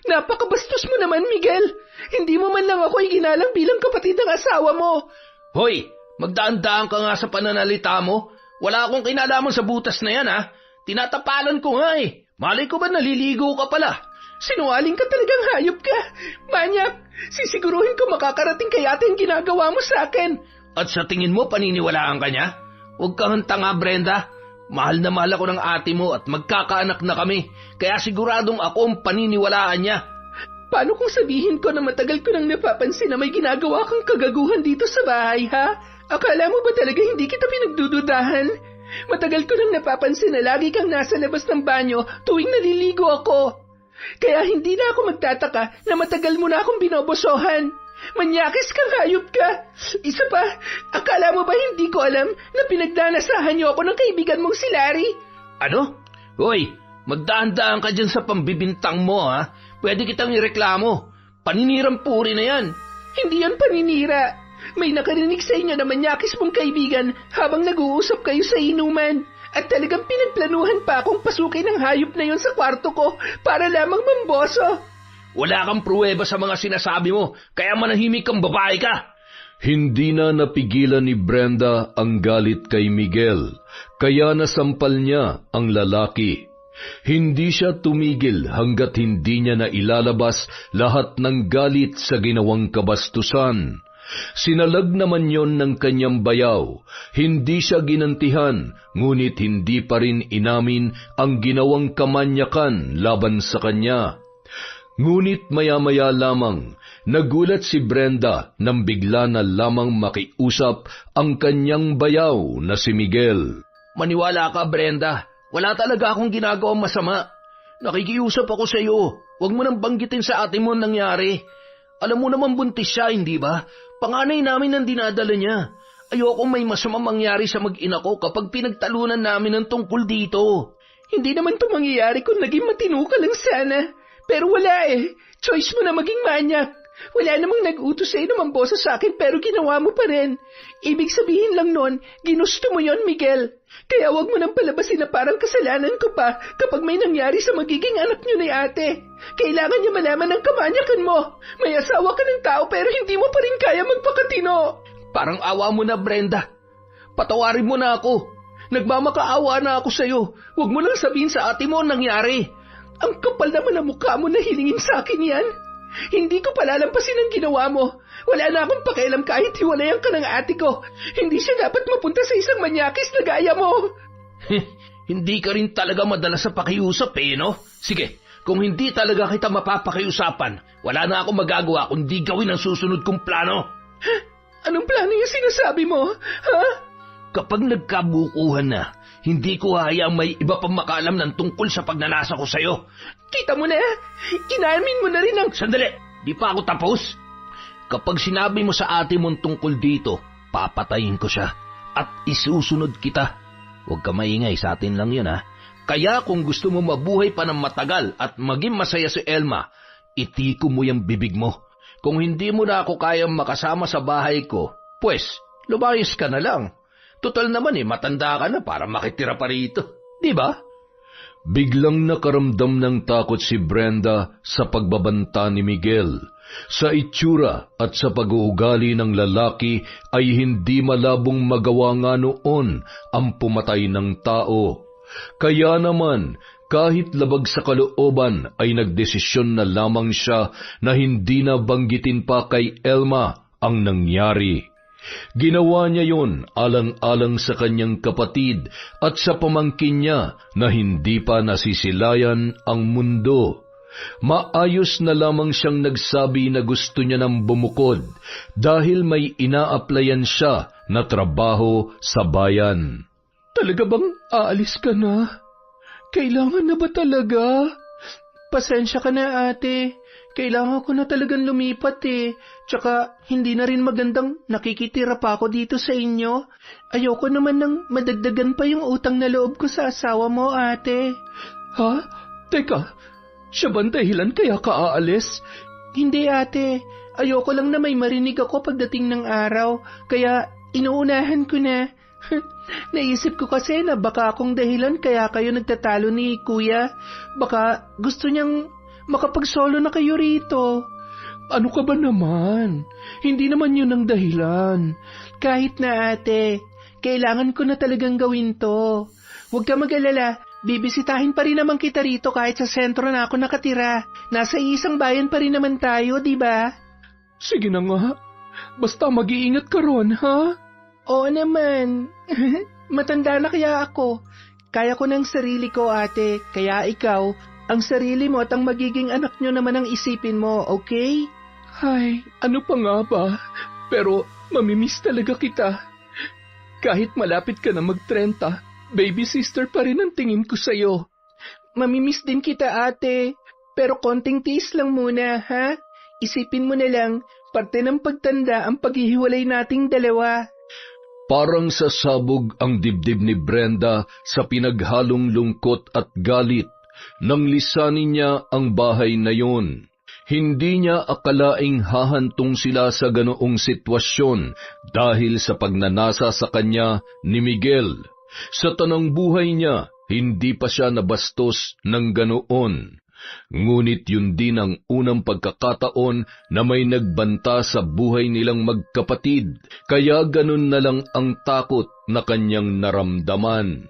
Napakabastos mo naman, Miguel. Hindi mo man lang ako iginalang bilang kapatid ng asawa mo. Hoy, magdaan-daan ka nga sa pananalita mo. Wala akong kinalaman sa butas na yan, ha? Tinatapalan ko nga eh. Malay ko ba naliligo ka pala? Sinungaling ka talagang hayop ka. Manyak, sisiguruhin ko makakarating kaya yung ginagawa mo sa akin. At sa tingin mo, paniniwalaan ka niya? Huwag kang tanga, Brenda. Mahal na mahal ako ng ate mo at magkakaanak na kami. Kaya siguradong ako ang paniniwalaan niya. Paano kung sabihin ko na matagal ko nang napapansin na may ginagawa kang kagaguhan dito sa bahay, ha? Akala mo ba talaga hindi kita pinagdududahan? Matagal ko nang napapansin na lagi kang nasa labas ng banyo tuwing naliligo ako. Kaya hindi na ako magtataka na matagal mo na akong binobosohan. Manyakis kang hayop ka. Isa pa, akala mo ba hindi ko alam na pinagdanasahan niyo ako ng kaibigan mong si Larry? Ano? Hoy, magdaan-daan ka dyan sa pambibintang mo, ha? Pwede kitang ireklamo. Paninirang puri na yan. Hindi yan paninira. May nakarinig sa inyo na manyakis mong kaibigan habang nag-uusap kayo sa inuman. At talagang pinagplanuhan pa akong pasukin ng hayop na yon sa kwarto ko para lamang mamboso. Wala kang pruweba sa mga sinasabi mo, kaya manahimik kang babae ka. Hindi na napigilan ni Brenda ang galit kay Miguel, kaya nasampal niya ang lalaki. Hindi siya tumigil hanggat hindi niya na ilalabas lahat ng galit sa ginawang kabastusan. Sinalag naman yon ng kanyang bayaw. Hindi siya ginantihan, ngunit hindi pa rin inamin ang ginawang kamanyakan laban sa kanya. Ngunit maya-maya lamang, nagulat si Brenda nang bigla na lamang makiusap ang kanyang bayaw na si Miguel. Maniwala ka, Brenda. Wala talaga akong ginagawang masama. Nakikiusap ako sa iyo. Huwag mo nang banggitin sa ate mo ang nangyari. Alam mo naman buntis siya, hindi ba? Panganay namin ang dinadala niya. Ayokong may masamang mangyari sa mag-ina ko kapag pinagtalunan namin ang tungkol dito. Hindi naman ito mangyayari kung naging matino ka lang sana. Pero wala eh. Choice mo na maging manyak. Wala namang nag-utos sa'yo na mambosa sa akin pero ginawa mo pa rin. Ibig sabihin lang nun, ginusto mo yon, Miguel. Kaya wag mo nang palabasin na parang kasalanan ko pa kapag may nangyari sa magiging anak niyo ni ate. Kailangan niya malaman ng kamanyakan mo. May asawa ka ng tao pero hindi mo pa rin kaya magpakatino. Parang awa mo na, Brenda. Patawarin mo na ako. Nagmamakaawa na ako sa'yo. Wag mo lang sabihin sa ate mo ang nangyari. Ang kapal naman ang mukha mo na hilingin sa akin yan. Hindi ko palalampasin ang ginawa mo. Wala na akong pakialam kahit hiwalayan ka ng ate ko. Hindi siya dapat mapunta sa isang manyakis na gaya mo. Hindi ka rin talaga madalas sa pakiusap eh, no? Sige, kung hindi talaga kita mapapakiusapan, wala na akong magagawa kundi gawin ang susunod kong plano. Anong plano yung sinasabi mo? Ha? Kapag nagkabukuhan na, hindi ko hayaang may iba pang makaalam ng tungkol sa pagnanasa ko sa'yo. Kita mo na, inamin mo na rin ang... Sandali, di pa ako tapos. Kapag sinabi mo sa ate mong tungkol dito, papatayin ko siya at isusunod kita. Huwag ka maingay, sa atin lang yun, ha. Kaya kung gusto mo mabuhay pa ng matagal at maging masaya si Elma, itiko mo yung bibig mo. Kung hindi mo na ako kayang makasama sa bahay ko, pues, lumayas ka na lang. Total naman matanda ka na para makitira pa rito. Di ba? Biglang nakaramdam ng takot si Brenda sa pagbabanta ni Miguel. Sa itsura at sa pag-uugali ng lalaki ay hindi malabong magawa nga noon ang pumatay ng tao. Kaya naman, kahit labag sa kalooban ay nagdesisyon na lamang siya na hindi na banggitin pa kay Elma ang nangyari. Ginawa niya yon alang-alang sa kanyang kapatid at sa pamangkin niya na hindi pa nasisilayan ang mundo. Maayos na lamang siyang nagsabi na gusto niya ng bumukod dahil may ina-applyan siya na trabaho sa bayan. Talaga bang aalis ka na? Kailangan na ba talaga? Pasensya ka na, ate. Kailangan ko na talagang lumipat eh. Tsaka hindi na rin magandang nakikitira pa ako dito sa inyo. Ayoko naman nang madagdagan pa yung utang na loob ko sa asawa mo, ate. Ha? Teka, siya ba ang dahilan kaya ka aalis? Hindi, ate. Ayoko lang na may marinig ako pagdating ng araw. Kaya Inuunahan ko na. Naisip ko kasi na baka akong dahilan kaya kayo nagtatalo ni Kuya. Baka gusto niyang makapagsolo na kayo rito. Ano ka ba naman? Hindi naman yun ang dahilan. Kahit na ate, kailangan ko na talagang gawin to. Huwag ka mag-alala, bibisitahin pa rin naman kita rito kahit sa sentro na ako nakatira. Nasa isang bayan pa rin naman tayo, di ba? Sige na nga. Basta mag-iingat ka ron, ha? Oo naman. Matanda na kaya ako. Kaya ko ng sarili ko, ate. Kaya ikaw, ang sarili mo at ang magiging anak nyo naman ang isipin mo, okay? Ay, ano pa nga ba? Pero mamimiss talaga kita. Kahit malapit ka na mag-30, baby sister pa rin ang tingin ko sa'yo. Mamimiss din kita, ate. Pero konting tiis lang muna, ha? Isipin mo na lang, parte ng pagtanda ang paghihiwalay nating dalawa. Parang sasabog ang dibdib ni Brenda sa pinaghalong lungkot at galit nang lisanin niya ang bahay na yun. Hindi niya akalaing hahantong sila sa ganoong sitwasyon dahil sa pagnanasa sa kanya ni Miguel. Sa tanang buhay niya, hindi pa siya nabastos ng ganoon. Ngunit yun din ang unang pagkakataon na may nagbanta sa buhay nilang magkapatid, kaya ganun na lang ang takot na kanyang naramdaman.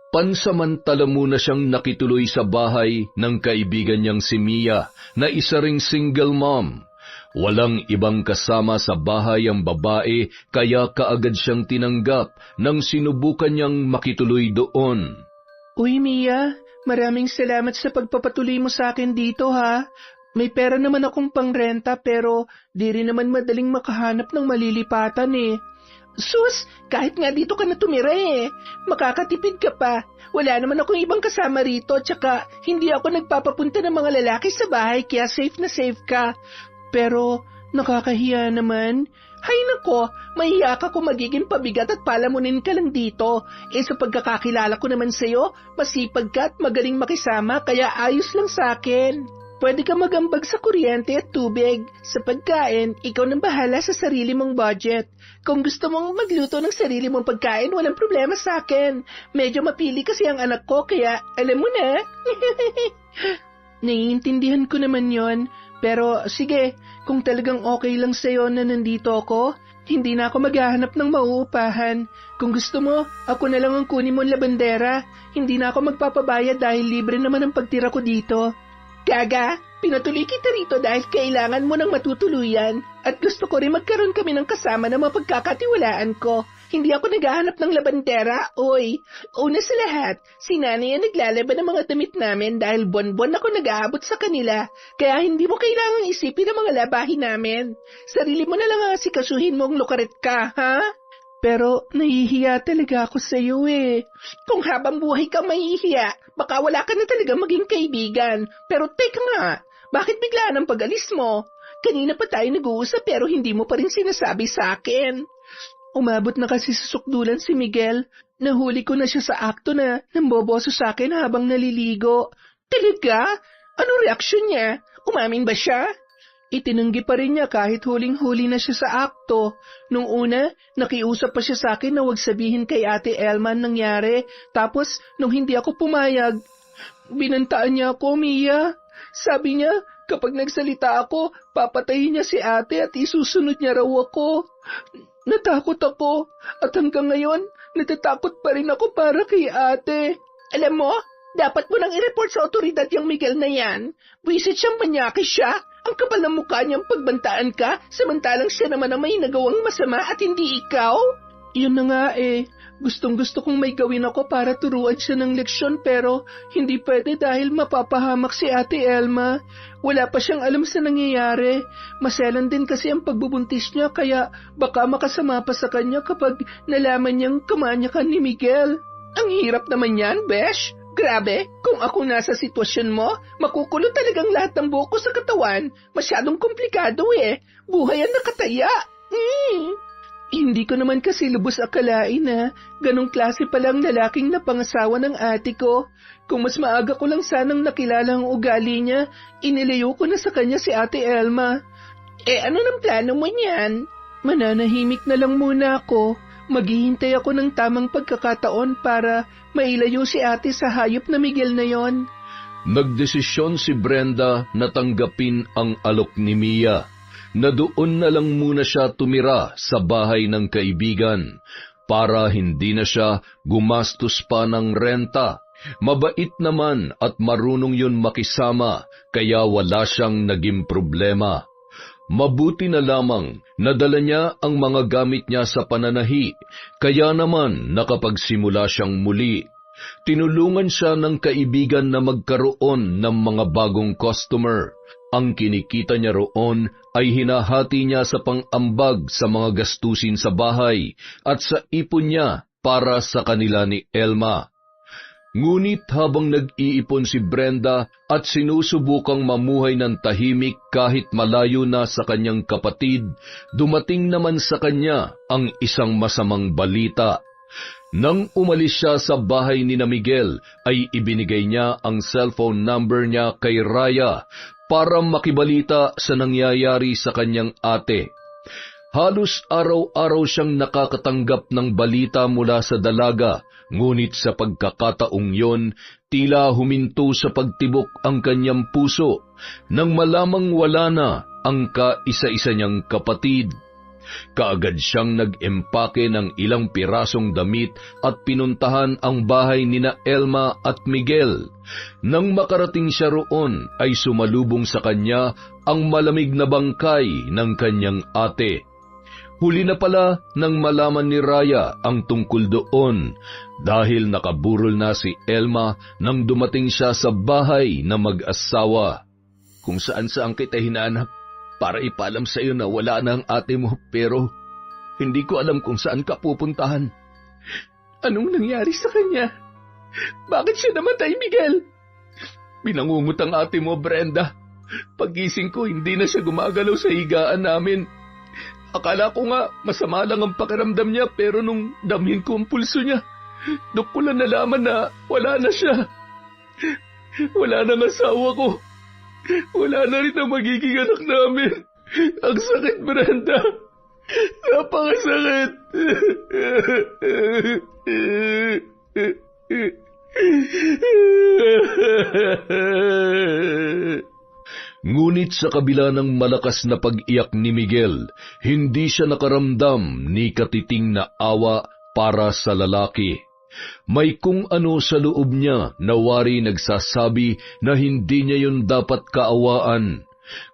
Pansamantala muna siyang nakituloy sa bahay ng kaibigan niyang si Mia na isa ring single mom. Walang ibang kasama sa bahay ang babae kaya kaagad siyang tinanggap nang sinubukan niyang makituloy doon. Uy Mia, maraming salamat sa pagpapatuloy mo sa akin dito ha. May pera naman akong pangrenta pero di rin naman madaling makahanap ng malilipatan eh. Sus, kahit nga dito ka na tumira eh. Makakatipid ka pa. Wala naman akong ibang kasama rito, tsaka hindi ako nagpapapunta ng mga lalaki sa bahay kaya safe na safe ka. Pero nakakahiya naman. Hay nako, mahiya ka kung magiging pabigat at palamunin ka lang dito. Sa pagkakakilala ko naman sa'yo, masipag ka at magaling makisama kaya ayos lang sa akin. Pwede ka magambag sa kuryente at tubig. Sa pagkain, ikaw nang bahala sa sarili mong budget. Kung gusto mong magluto ng sarili mong pagkain, walang problema sa akin. Medyo mapili kasi ang anak ko, kaya alam mo na. Naiintindihan ko naman yon. Pero sige, kung talagang okay lang sa'yo na nandito ako, hindi na ako maghahanap ng mauupahan. Kung gusto mo, ako na lang ang kunin mong labandera. Hindi na ako magpapabayad dahil libre naman ang pagtira ko dito. Gaga, pinatuloy kita rito dahil kailangan mo ng matutuluyan at gusto ko rin magkaroon kami ng kasama na mapagkakatiwalaan ko. Hindi ako naghahanap ng labandera, oy. Una sa lahat, si nanay ang naglalaban ng mga damit namin dahil buwan-buwan ako nag-aabot sa kanila. Kaya hindi mo kailangang isipin ang mga labahin namin. Sarili mo na lang ang asikasuhin mong lukaret ka, ha? Pero nahihiya talaga ako sa iyo eh. Kung habang buhay kang mahihiya, baka wala ka na talaga maging kaibigan. Pero teka nga, bakit bigla ng pag-alis mo? Kanina pa tayo nag-uusap pero hindi mo pa rin sinasabi sa akin. Umabot na kasi sa sukdulan si Miguel. Nahuli ko na siya sa akto na namboboso sa akin habang naliligo. Talaga? Anong reaksyon niya? Umamin ba siya? Itinanggi pa rin niya kahit huling-huli na siya sa akto. Nung una, nakiusap pa siya sa akin na huwag sabihin kay Ate Elma ang nangyari. Tapos, nung hindi ako pumayag, binantaan niya ako, Mia. Sabi niya, kapag nagsalita ako, papatayin niya si ate at isusunod niya raw ako. Natakot ako at hanggang ngayon, natatakot pa rin ako para kay ate. Alam mo, dapat mo nang i-report sa otoridad yung Miguel na yan. Buisit siyang manyaki siya. Ang kapal ng mukha niyang pagbantaan ka, samantalang siya naman ang may nagawang masama at hindi ikaw. Yun na nga eh. Gustong-gusto kong may gawin ako para turuan siya ng leksyon pero hindi pwede dahil mapapahamak si Ate Elma. Wala pa siyang alam sa nangyayari. Maselan din kasi ang pagbubuntis niya kaya baka makasama pa sa kanya kapag nalaman niyang kamanyakan ni Miguel. Ang hirap naman yan, Besh. Grabe, kung ako nasa sitwasyon mo, makukulot talagang lahat ng buhok ko sa katawan. Masyadong komplikado eh. Buhay ang nakataya. Hindi ko naman kasi lubos akalain na ganong klase palang lalaking napangasawa ng ate ko. Kung mas maaga ko lang sanang nakilala ang ugali niya, inilayo ko na sa kanya si Ate Elma. Ano ng plano mo niyan? Mananahimik na lang muna ako. Maghihintay ako ng tamang pagkakataon para mailayo si ate sa hayop na Miguel na yon. Nagdesisyon si Brenda na tanggapin ang alok ni Mia, na doon na lang muna siya tumira sa bahay ng kaibigan para hindi na siya gumastos pa ng renta. Mabait naman at marunong yun makisama, kaya wala siyang naging problema. Mabuti na lamang nadala niya ang mga gamit niya sa pananahi, kaya naman nakapagsimula siyang muli. Tinulungan siya ng kaibigan na magkaroon ng mga bagong customer. Ang kinikita niya roon ay hinahati niya sa pang-ambag sa mga gastusin sa bahay at sa ipon niya para sa kanila ni Elma. Ngunit habang nag-iipon si Brenda at sinusubukang mamuhay ng tahimik kahit malayo na sa kanyang kapatid, dumating naman sa kanya ang isang masamang balita. Nang umalis siya sa bahay ni Miguel, ay ibinigay niya ang cellphone number niya kay Raya para makibalita sa nangyayari sa kanyang ate. Halos araw-araw siyang nakakatanggap ng balita mula sa dalaga, ngunit sa pagkakataong yon, tila huminto sa pagtibok ang kanyang puso nang malamang wala na ang kaisa-isa niyang kapatid. Kaagad siyang nag-empake ng ilang pirasong damit at pinuntahan ang bahay nina Elma at Miguel. Nang makarating siya roon, ay sumalubong sa kanya ang malamig na bangkay ng kanyang ate. Huli na pala nang malaman ni Raya ang tungkol doon dahil nakaburol na si Elma nang dumating siya sa bahay na mag-asawa. Kung saan-saan kita hinanap para ipaalam sa iyo na wala na ang ate mo, pero hindi ko alam kung saan ka pupuntahan. Anong nangyari sa kanya? Bakit siya namatay, Miguel? Binangungot ang ate mo, Brenda. Pagising ko, hindi na siya gumagalaw sa higaan namin. Akala ko nga masama lang ang pakiramdam niya, pero nung damhin ko ang pulso niya, doon ko lang nalaman na wala na siya. Wala na ang asawa ko. Wala na rin ang magiging anak namin. Ang sakit, Brenda. Napakasakit. Ngunit sa kabila ng malakas na pag-iyak ni Miguel, hindi siya nakaramdam ni katiting na awa para sa lalaki. May kung ano sa loob niya na wari nagsasabi na hindi niya yun dapat kaawaan.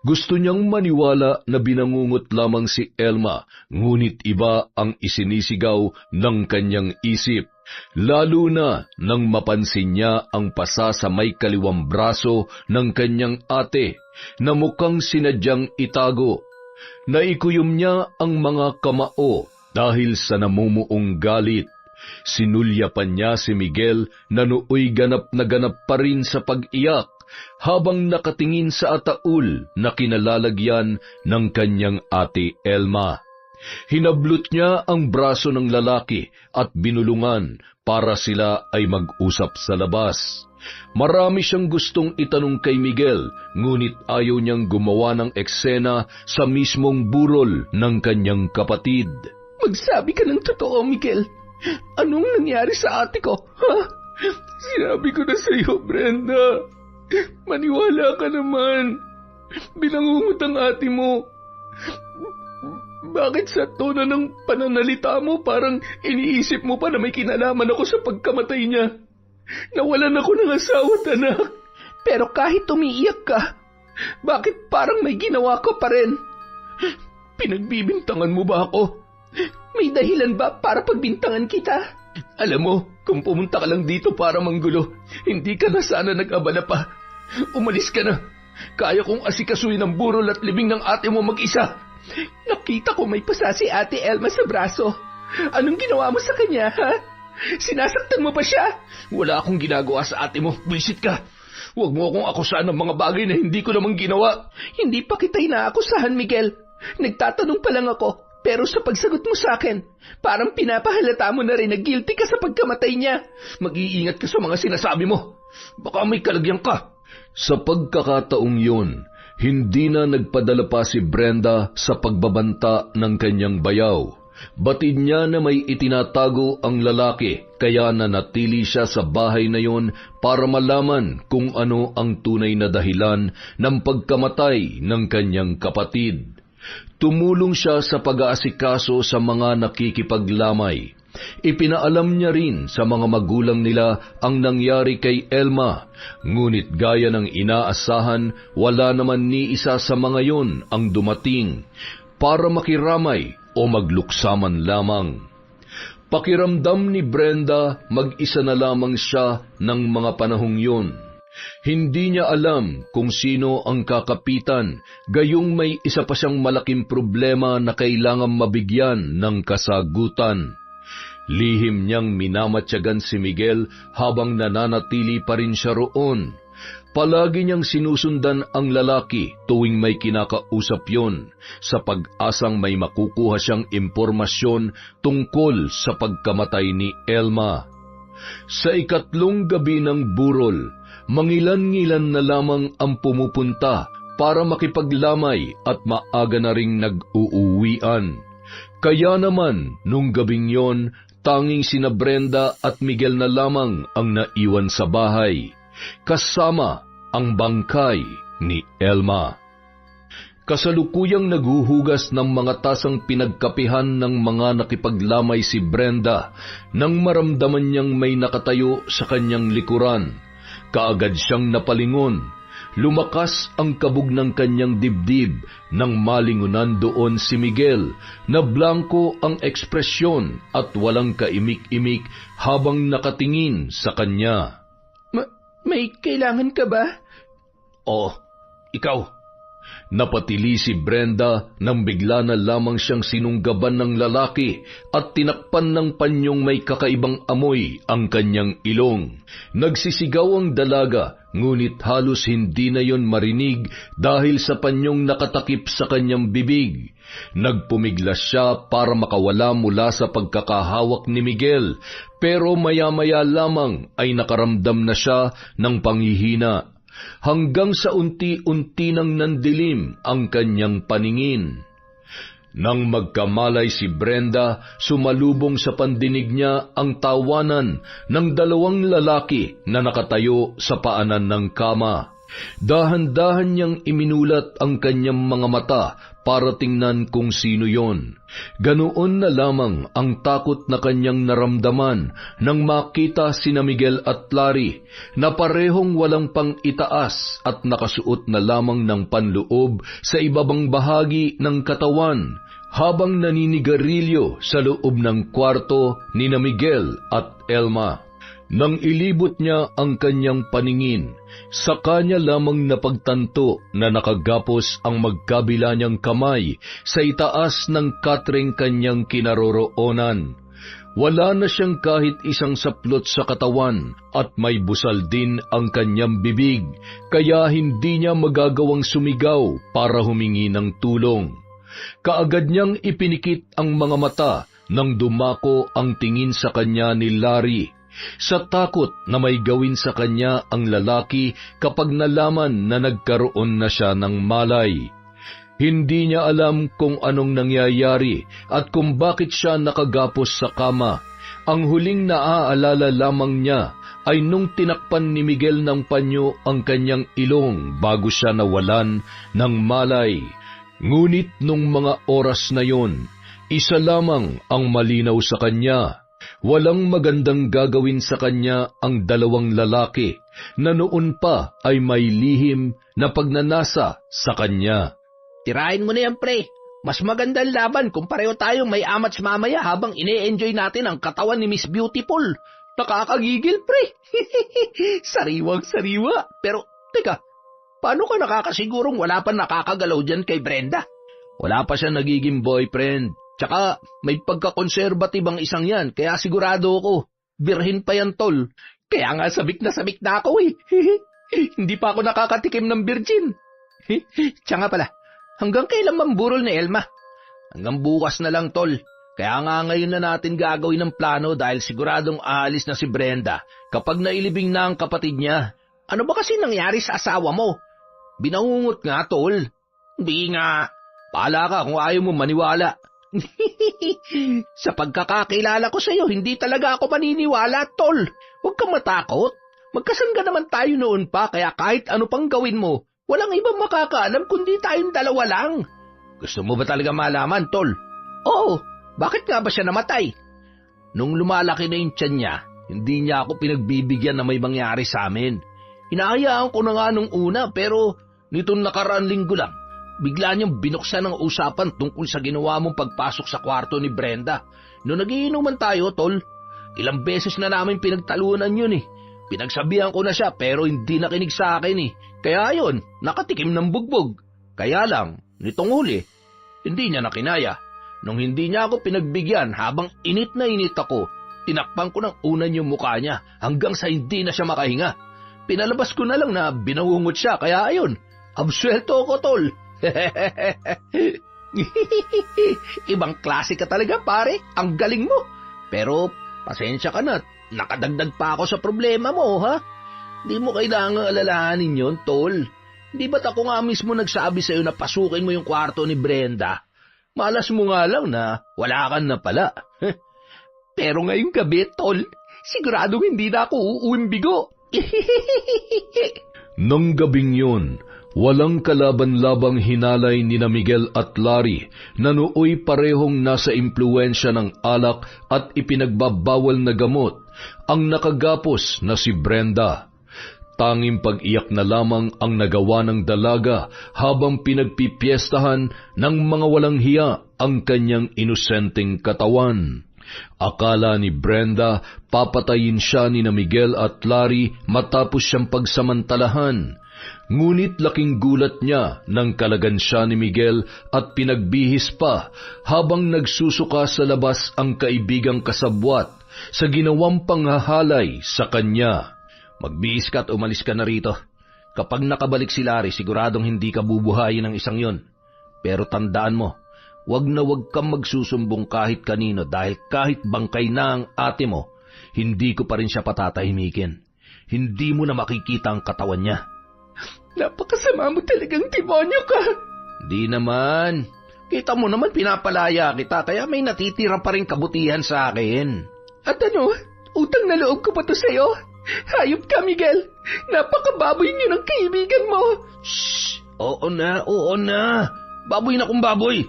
Gusto niyang maniwala na binangungot lamang si Elma, ngunit iba ang isinisigaw ng kanyang isip. Lalo na nang mapansin niya ang pasa sa may kaliwang braso ng kanyang ate na mukhang sinadyang itago. Naikuyom niya ang mga kamao dahil sa namumuong galit. Sinulyapan niya si Miguel na nooy ganap na ganap pa rin sa pag-iyak habang nakatingin sa ataul na kinalalagyan ng kanyang ate Elma. Hinablot niya ang braso ng lalaki at binulungan para sila ay mag-usap sa labas. Marami siyang gustong itanong kay Miguel, ngunit ayaw niyang gumawa ng eksena sa mismong burol ng kanyang kapatid. Magsabi ka ng totoo, Miguel. Anong nangyari sa ate ko? Ha? Sinabi ko na sa iyo, Brenda. Maniwala ka naman. Binangungot ang ate mo. Bakit sa tono ng pananalita mo parang iniisip mo pa na may kinalaman ako sa pagkamatay niya? Nawalan ako ng asawa at anak. Pero kahit umiiyak ka, bakit parang may ginawa ko pa rin? Pinagbibintangan mo ba ako? May dahilan ba para pagbintangan kita? Alam mo, kung pumunta ka lang dito para manggulo, hindi ka na sana nag-abala pa. Umalis ka na. Kaya kong asikasuhin ang burol at libing ng ate mo mag-isa. Nakita ko may pasa si ate Elma sa braso. Anong ginawa mo sa kanya, ha? Sinasaktan mo ba siya? Wala akong ginagawa sa ate mo. Buisit ka. Huwag mo akong akusahan ng mga bagay na hindi ko namang ginawa. Hindi pa kita inaakusahan, Miguel. Nagtatanong pa lang ako. Pero sa pagsagot mo sa akin, parang pinapahalata mo na rin na guilty ka sa pagkamatay niya. Mag-iingat ka sa mga sinasabi mo. Baka may kalagyan ka. Sa pagkakataong yun, Hindi na nagpadala pa si Brenda sa pagbabanta ng kanyang bayaw. Batid niya na may itinatago ang lalaki, kaya nanatili siya sa bahay na yon para malaman kung ano ang tunay na dahilan ng pagkamatay ng kanyang kapatid. Tumulong siya sa pag-aasikaso sa mga nakikipaglamay. Ipinaalam niya rin sa mga magulang nila ang nangyari kay Elma, ngunit gaya ng inaasahan, wala naman ni isa sa mga yon ang dumating para makiramay o magluksaman lamang. Pakiramdam ni Brenda, mag-isa na lamang siya ng mga panahong yun. Hindi niya alam kung sino ang kakapitan, gayong may isa pa siyang malaking problema na kailangang mabigyan ng kasagutan. Lihim niyang minamatyagan si Miguel habang nananatili pa rin siya roon. Palagi niyang sinusundan ang lalaki tuwing may kinakausap yon, sa pag-asang may makukuha siyang impormasyon tungkol sa pagkamatay ni Elma. Sa ikatlong gabi ng burol, mangilan-ngilan na lamang ang pumupunta para makipaglamay at maaga na ring nag-uuwian. Kaya naman, nung gabing yon, tanging sina Brenda at Miguel na lamang ang naiwan sa bahay, kasama ang bangkay ni Elma. Kasalukuyang naghuhugas ng mga tasang pinagkapihan ng mga nakipaglamay si Brenda nang maramdaman niyang may nakatayo sa kanyang likuran. Kaagad siyang napalingon. Lumakas ang kabog ng kanyang dibdib nang malingunan doon si Miguel na blanko ang ekspresyon at walang kaimik-imik habang nakatingin sa kanya. May kailangan ka ba? Oh, ikaw. Napatili si Brenda nang bigla na lamang siyang sinunggaban ng lalaki at tinakpan ng panyong may kakaibang amoy ang kanyang ilong. Nagsisigaw ang dalaga, ngunit halos hindi na yon marinig dahil sa panyong nakatakip sa kanyang bibig. Nagpumiglas siya para makawala mula sa pagkakahawak ni Miguel, pero maya-maya lamang ay nakaramdam na siya ng panghihina. Hanggang sa unti-unti nang nandilim ang kanyang paningin. Nang magkamalay si Brenda, sumalubong sa pandinig niya ang tawanan ng dalawang lalaki na nakatayo sa paanan ng kama. Dahan-dahan niyang iminulat ang kanyang mga mata para tingnan kung sino yon. Ganoon na lamang ang takot na kanyang naramdaman nang makita sina Miguel at Larry na parehong walang pang-itaas at nakasuot na lamang ng panloob sa ibabang bahagi ng katawan habang naninigarilyo sa loob ng kwarto ni na Miguel at Elma. Nang ilibot niya ang kanyang paningin, sa kanya lamang napagtanto na nakagapos ang magkabila niyang kamay sa itaas ng katring kanyang kinaroroonan. Wala na siyang kahit isang saplot sa katawan at may busal din ang kanyang bibig, kaya hindi niya magagawang sumigaw para humingi ng tulong. Kaagad niyang ipinikit ang mga mata nang dumako ang tingin sa kanya ni Larry. Sa takot na may gawin sa kanya ang lalaki kapag nalaman na nagkaroon na siya ng malay. Hindi niya alam kung anong nangyayari at kung bakit siya nakagapos sa kama. Ang huling naaalala lamang niya ay nung tinakpan ni Miguel ng panyo ang kanyang ilong bago siya nawalan ng malay. Ngunit nung mga oras na yon, isa lamang ang malinaw sa kanya. Walang magandang gagawin sa kanya ang dalawang lalaki na noon pa ay may lihim na pagnanasa sa kanya. Tirahin mo na yan, pre. Mas magandang laban kung pareho tayong may amats mamaya habang ine-enjoy natin ang katawan ni Miss Beautiful. Nakakagigil, pre. Sariwang-sariwa. Pero, teka, paano ka nakakasigurong wala pa nakakagalaw dyan kay Brenda? Wala pa siya nagiging boyfriend. Tsaka, may pagka-conservative ang isang yan, kaya sigurado ako, birhin pa yan, tol. Kaya nga sabik na ako eh. Hindi pa ako nakakatikim ng virgin. Tsaka nga pala, hanggang kailan mamburol ni Elma? Hanggang bukas na lang, tol. Kaya nga ngayon na natin gagawin ng plano dahil siguradong aalis na si Brenda kapag nailibing na ang kapatid niya. Ano ba kasi nangyari sa asawa mo? Binangungot nga, tol. Hindi nga. Paala ka kung ayaw mo maniwala. Sa pagkakakilala ko sa'yo, hindi talaga ako maniniwala, tol. Huwag kang matakot. Magkasangga naman tayo noon pa, kaya kahit ano pang gawin mo, walang ibang makakaalam kundi tayong dalawa lang. Gusto mo ba talaga malaman, tol? Oo, bakit nga ba siya namatay? Nung lumalaki na yung tiyan niya, hindi niya ako pinagbibigyan na may mangyari sa amin. Hinahayaan ko na nga nung una, pero nitong nakaraang linggo lang, bigla niyang binuksan ang usapan tungkol sa ginawa mong pagpasok sa kwarto ni Brenda. Noong nagiinuman tayo, tol, ilang beses na namin pinagtalunan yun eh. Pinagsabihan ko na siya pero hindi nakinig sa akin eh. Kaya yun, nakatikim ng bugbog. Kaya lang, nitong huli, hindi niya nakinaya. Nung hindi niya ako pinagbigyan habang init na init ako, tinakpan ko ng unan yung mukha niya hanggang sa hindi na siya makahinga. Pinalabas ko na lang na binangungot siya, kaya ayun, absuelto ako, tol. Ibang klase ka talaga, pare. Ang galing mo. Pero pasensya ka na, nakadagdag pa ako sa problema mo, ha? Di mo kailangang alalahanin yon, tol. Di ba't ako nga mismo nagsabi sa'yo na pasukin mo yung kwarto ni Brenda? Malas mo nga lang na wala ka na pala. Pero ngayong gabi, tol, siguradong hindi na ako uuwing bigo. Nang gabing yun, walang kalaban-labang hinalay ni na Miguel at Larry na nooy parehong nasa impluwensya ng alak at ipinagbabawal na gamot ang nakagapos na si Brenda. Tanging pag-iyak na lamang ang nagawa ng dalaga habang pinagpipiestahan ng mga walang hiya ang kanyang inosenteng katawan. Akala ni Brenda papatayin siya ni na Miguel at Larry matapos siyang pagsamantalahan. Ngunit laking gulat niya nang kalagan siya ni Miguel at pinagbihis pa habang nagsusuka sa labas ang kaibigang kasabwat sa ginawang panghahalay sa kanya. Magbihis ka at umalis ka na rito. Kapag nakabalik si Larry, siguradong hindi ka bubuhayin ng isang yon. Pero tandaan mo, wag na wag kang magsusumbong kahit kanino dahil kahit bangkay na ang ate mo, hindi ko pa rin siya patatahimikin. Hindi mo na makikita ang katawan niya. Napakasama mo talagang demonyo ka. Di naman. Kita mo naman pinapalaya kita kaya may natitira pa rin kabutihan sa akin. At ano, utang na loob ko pa to sa'yo? Hayop ka, Miguel. Napakababoy niyo ng kaibigan mo. Shh! Oo na. Baboy na kung baboy.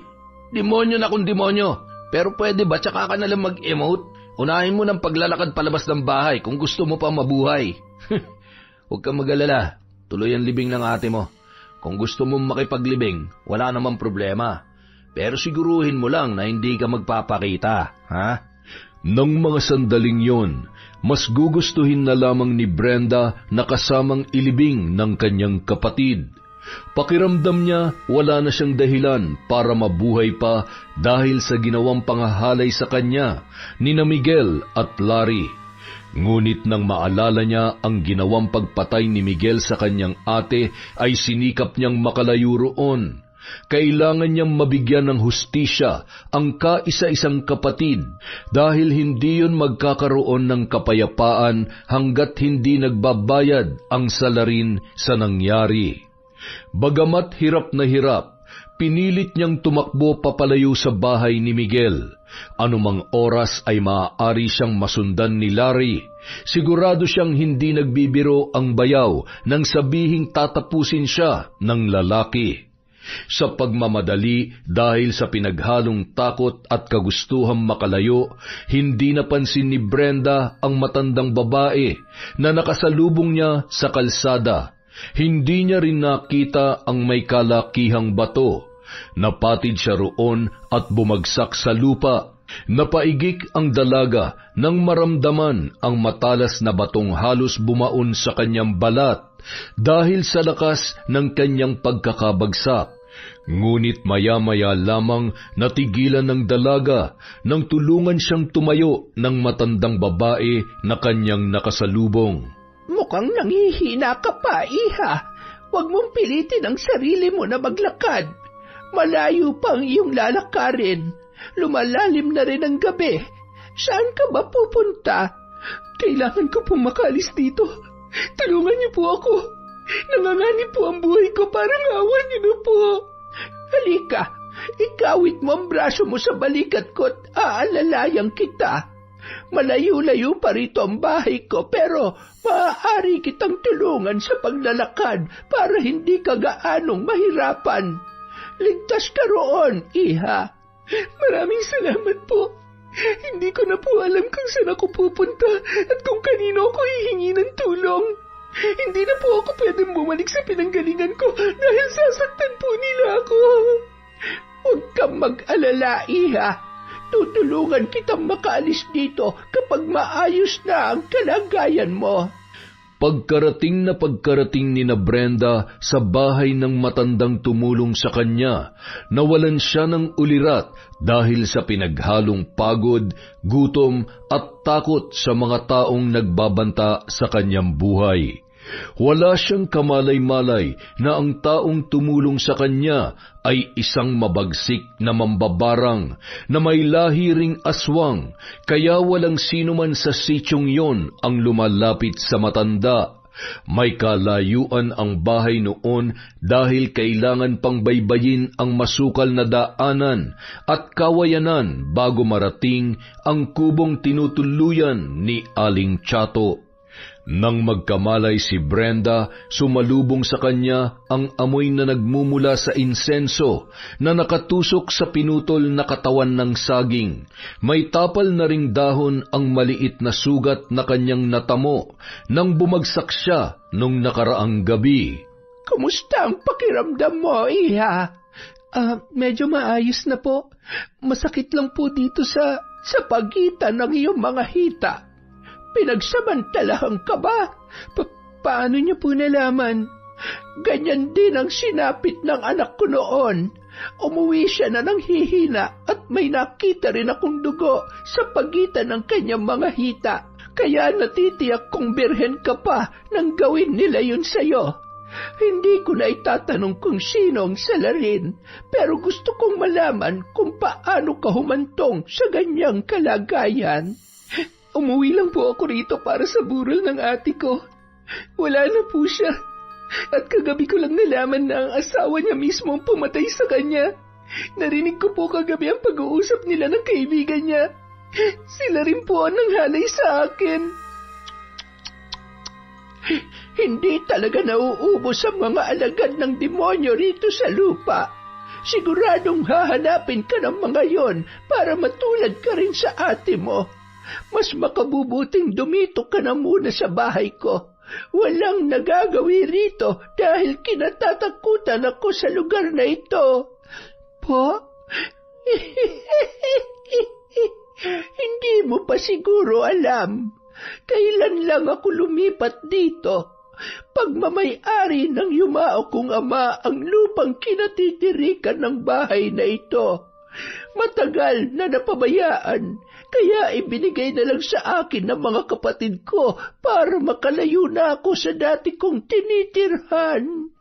Demonyo na kung demonyo. Pero pwede ba tsaka ka nalang mag-emote? Unahin mo ng paglalakad palabas ng bahay kung gusto mo pa mabuhay. Huwag kang mag-alala. Tuloy ang libing ng ate mo. Kung gusto mong makipaglibing, wala namang problema. Pero siguruhin mo lang na hindi ka magpapakita, ha? Nang mga sandaling yon, mas gugustuhin na lamang ni Brenda na kasamang ilibing ng kanyang kapatid. Pakiramdam niya wala na siyang dahilan para mabuhay pa dahil sa ginawang panghahalay sa kanya ni na Miguel at Larry. Ngunit nang maalala niya ang ginawang pagpatay ni Miguel sa kanyang ate ay sinikap niyang makalayo roon. Kailangan niyang mabigyan ng hustisya ang kaisa-isang kapatid dahil hindi yun magkakaroon ng kapayapaan hanggat hindi nagbabayad ang salarin sa nangyari. Bagamat hirap na hirap, pinilit niyang tumakbo papalayo sa bahay ni Miguel. Anumang oras ay maaari siyang masundan ni Larry. Sigurado siyang hindi nagbibiro ang bayaw nang sabihing tatapusin siya ng lalaki. Sa pagmamadali dahil sa pinaghalong takot at kagustuhang makalayo, hindi napansin ni Brenda ang matandang babae na nakasalubong niya sa kalsada. Hindi niya rin nakita ang may kalakihang bato. Napatid siya roon at bumagsak sa lupa. Napaigik ang dalaga nang maramdaman ang matalas na batong halos bumaon sa kanyang balat dahil sa lakas ng kanyang pagkakabagsak. Ngunit maya-maya lamang natigilan ng dalaga nang tulungan siyang tumayo ng matandang babae na kanyang nakasalubong. Mukhang nanghihina ka pa, iha. Huwag mong pilitin ang sarili mo na maglakad. Malayo pa ang iyong lalakarin. Lumalalim na rin ang gabi. Saan ka ba pupunta? Kailangan ko pong makalis dito. Tulungan niyo po ako. Nanganganib po ang buhay ko, parang awan niyo na po. Halika, ikawit mo ang braso mo sa balikat ko at aalalayan kita. Malayo-layo pa rito ang bahay ko pero maaari kitang tulungan sa paglalakad para hindi ka gaanong mahirapan. Ligtas ka roon, iha. Maraming salamat po. Hindi ko na po alam kung saan ako pupunta at kung kanino ako hihingi ng tulong. Hindi na po ako pwedeng bumalik sa pinanggalingan ko dahil sasaktan po nila ako. Huwag kang mag-alala, iha. Tutulungan kitang makaalis dito kapag maayos na ang kalagayan mo. Pagkarating ni na Brenda sa bahay ng matandang tumulong sa kanya, nawalan siya ng ulirat dahil sa pinaghalong pagod, gutom at takot sa mga taong nagbabanta sa kanyang buhay. Wala siyang kamalay-malay na ang taong tumulong sa kanya ay isang mabagsik na mambabarang na may lahi ring aswang, kaya walang sino man sa sityong yon ang lumalapit sa matanda. May kalayuan ang bahay noon dahil kailangan pang baybayin ang masukal na daanan at kawayanan bago marating ang kubong tinutuluyan ni Aling Chato. Nang magkamalay si Brenda, sumalubong sa kanya ang amoy na nagmumula sa insenso na nakatusok sa pinutol na katawan ng saging. May tapal na ring dahon ang maliit na sugat na kanyang natamo nang bumagsak siya nung nakaraang gabi. Kumusta ang pakiramdam mo, iha? Medyo maayos na po. Masakit lang po dito sa pagitan ng iyong mga hita. Pinagsamantalahan ka ba? Paano niyo po nalaman? Ganyan din ang sinapit ng anak ko noon. Umuwi siya na ng hihina at may nakita rin akong dugo sa pagitan ng kanyang mga hita. Kaya natitiyak kong birhen ka pa nang gawin nila yun sa'yo. Hindi ko na itatanong kung sino ang salarin, pero gusto kong malaman kung paano ka humantong sa ganyang kalagayan. Umuwi lang po ako rito para sa burol ng ate ko. Wala na po siya. At kagabi ko lang nalaman na ang asawa niya mismo ang pumatay sa kanya. Narinig ko po kagabi ang pag-uusap nila ng kaibigan niya. Sila rin po ang nanghalay sa akin. Hindi talaga nauubos ang mga alagad ng demonyo rito sa lupa. Siguradong hahanapin ka ng mga yon para matulad ka rin sa ate mo. Mas makabubuting dumito ka na muna sa bahay ko. Walang nagagawi rito dahil kinatatakutan ako sa lugar na ito. Po? Hindi mo pa siguro alam. Kailan lang ako lumipat dito. Pagmamay-ari ng yumao kong ama ang lupang kinatitirikan ng bahay na ito. Matagal na napabayaan, kaya ibinigay na lang sa akin ng mga kapatid ko para makalayo na ako sa dati kong tinitirhan.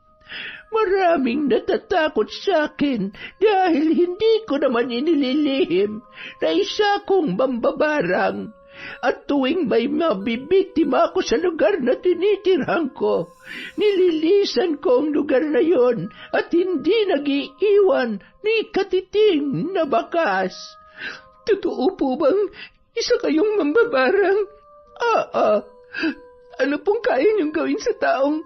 Maraming natatakot sa akin dahil hindi ko naman inililihim na isa kong mambabarang. At tuwing may mabibiktima ako sa lugar na tinitirhan ko, nililisan ko ang lugar na yon at hindi nag-iiwan ni katiting na bakas. Totoo po bang isa kayong mambabarang? Ano pong kaya niyong gawin sa taong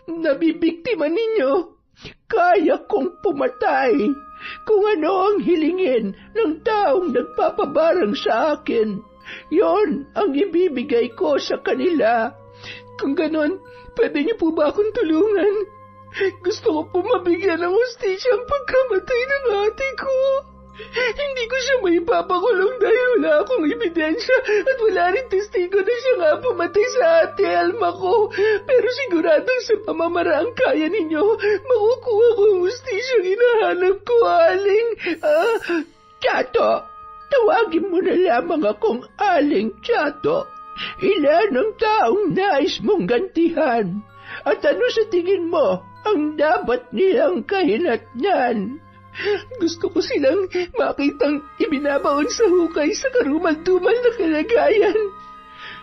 nabibiktima ninyo? Kaya kong pumatay kung ano ang hilingin ng taong nagpapabarang sa akin. Yon ang ibibigay ko sa kanila. Kung ganon, pwede niyo po ba akong tulungan? Gusto ko po mabigyan ng hustisya ang pagkamatay ng ate ko. Hindi ko siya maipapakulong dahil wala akong ebidensya at wala rin testigo na siya nga pumatay sa ate Alma ko. Pero siguradong sa pamamaraang kaya ninyo, makukuha ko ang hustisyang hinahanap ko, Aling. Chato, tawagin mo na lamang akong Aling Chato. Ilan ang taong nais mong gantihan? At ano sa tingin mo ang dapat nilang kahinatnan? Gusto ko silang makitang ibinabaon sa hukay sa karumal-dumal na kalagayan.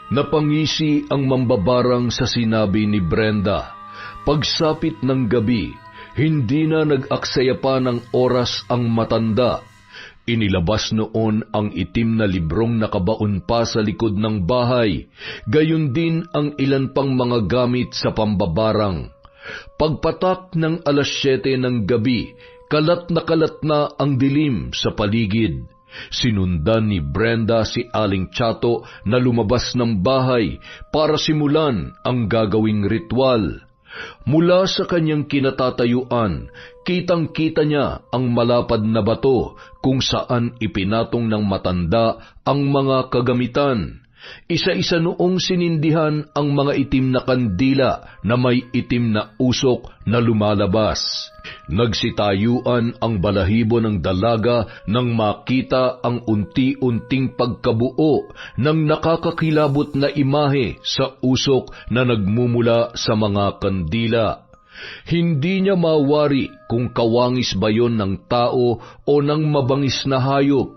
Napangisi ang mambabarang sa sinabi ni Brenda. Pagsapit ng gabi, hindi na nag-aksaya pa ng oras ang matanda. Inilabas noon ang itim na librong nakabaon pa sa likod ng bahay, gayon din ang ilan pang mga gamit sa pambabarang. Pagpatak ng 7:00 ng gabi, kalat na ang dilim sa paligid. Sinundan ni Brenda si Aling Chato na lumabas ng bahay para simulan ang gagawing ritual. Mula sa kanyang kinatatayuan, kitang-kita niya ang malapad na bato kung saan ipinatong ng matanda ang mga kagamitan. Isa-isa noong sinindihan ang mga itim na kandila na may itim na usok na lumalabas. Nagsitayuan ang balahibo ng dalaga nang makita ang unti-unting pagkabuo ng nakakakilabot na imahe sa usok na nagmumula sa mga kandila. Hindi niya mawari kung kawangis ba yon ng tao o ng mabangis na hayop.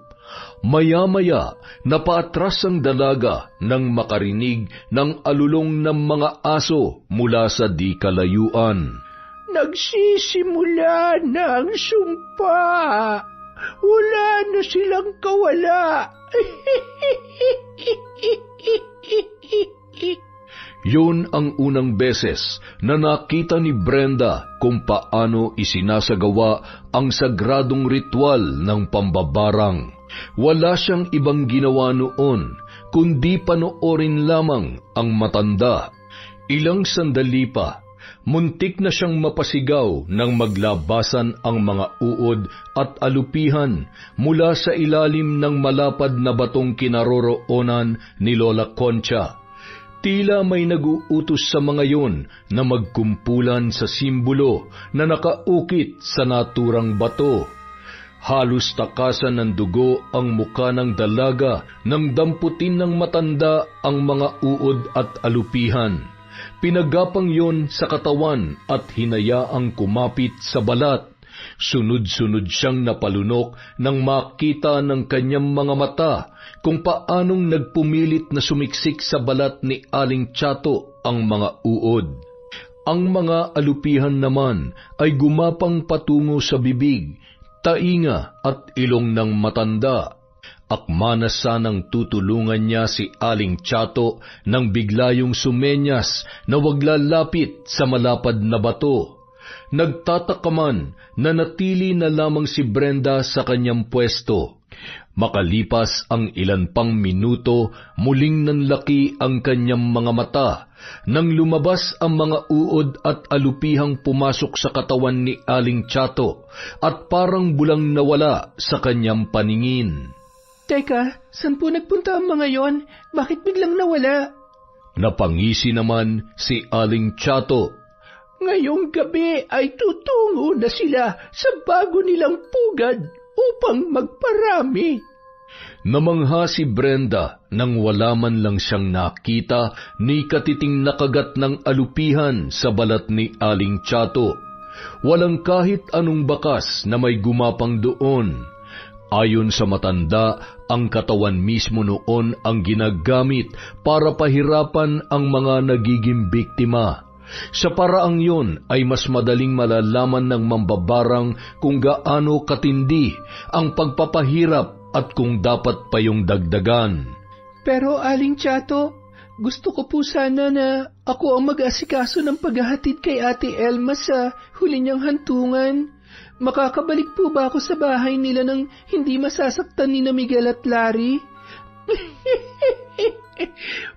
Maya-maya, napaatras ang dalaga nang makarinig ng alulong ng mga aso mula sa di kalayuan. Nagsisimula na ang sumpa. Wala na silang kawala. Yun ang unang beses na nakita ni Brenda kung paano isinasagawa ang sagradong ritual ng pambabarang. Wala siyang ibang ginawa noon, kundi panoorin lamang ang matanda. Ilang sandali pa, muntik na siyang mapasigaw nang maglabasan ang mga uod at alupihan mula sa ilalim ng malapad na batong kinaroroonan ni Lola Concha. Tila may nag-uutos sa mga yon na magkumpulan sa simbolo na nakaukit sa naturang bato. Halos takasan ng dugo ang muka ng dalaga nang damputin ng matanda ang mga uod at alupihan. Pinagapang yon sa katawan at hinayaang kumapit sa balat. Sunod-sunod siyang napalunok nang makita ng kanyang mga mata kung paanong nagpumilit na sumiksik sa balat ni Aling Chato ang mga uod. Ang mga alupihan naman ay gumapang patungo sa bibig, tainga at ilong ng matanda. Akma na sanang tutulungan niya si Aling Chato nang biglayong sumenyas na wag lalapit sa malapad na bato. Nagtataka man na natili na lamang si Brenda sa kanyang pwesto. Makalipas ang ilan pang minuto, muling nanlaki ang kanyang mga mata nang lumabas ang mga uod at alupihang pumasok sa katawan ni Aling Chato at parang bulang nawala sa kanyang paningin. Teka, saan po nagpunta ang mga yon? Bakit biglang nawala? Napangisi naman si Aling Chato. Ngayong gabi ay tutungo na sila sa bago nilang pugad upang magparami. Namangha si Brenda nang wala man lang siyang nakita ni katiting nakagat ng alupihan sa balat ni Aling Chato. Walang kahit anong bakas na may gumapang doon. Ayon sa matanda, ang katawan mismo noon ang ginagamit para pahirapan ang mga nagiging biktima. Sa paraang yon ay mas madaling malalaman ng mambabarang kung gaano katindi ang pagpapahirap at kung dapat pa yung dagdagan. Pero Aling Chato, gusto ko po sana na ako ang mag-asikaso ng paghahatid kay Ate Elma sa huli niyang hantungan. Makakabalik po ba ako sa bahay nila nang hindi masasaktan ni na Miguel at Larry?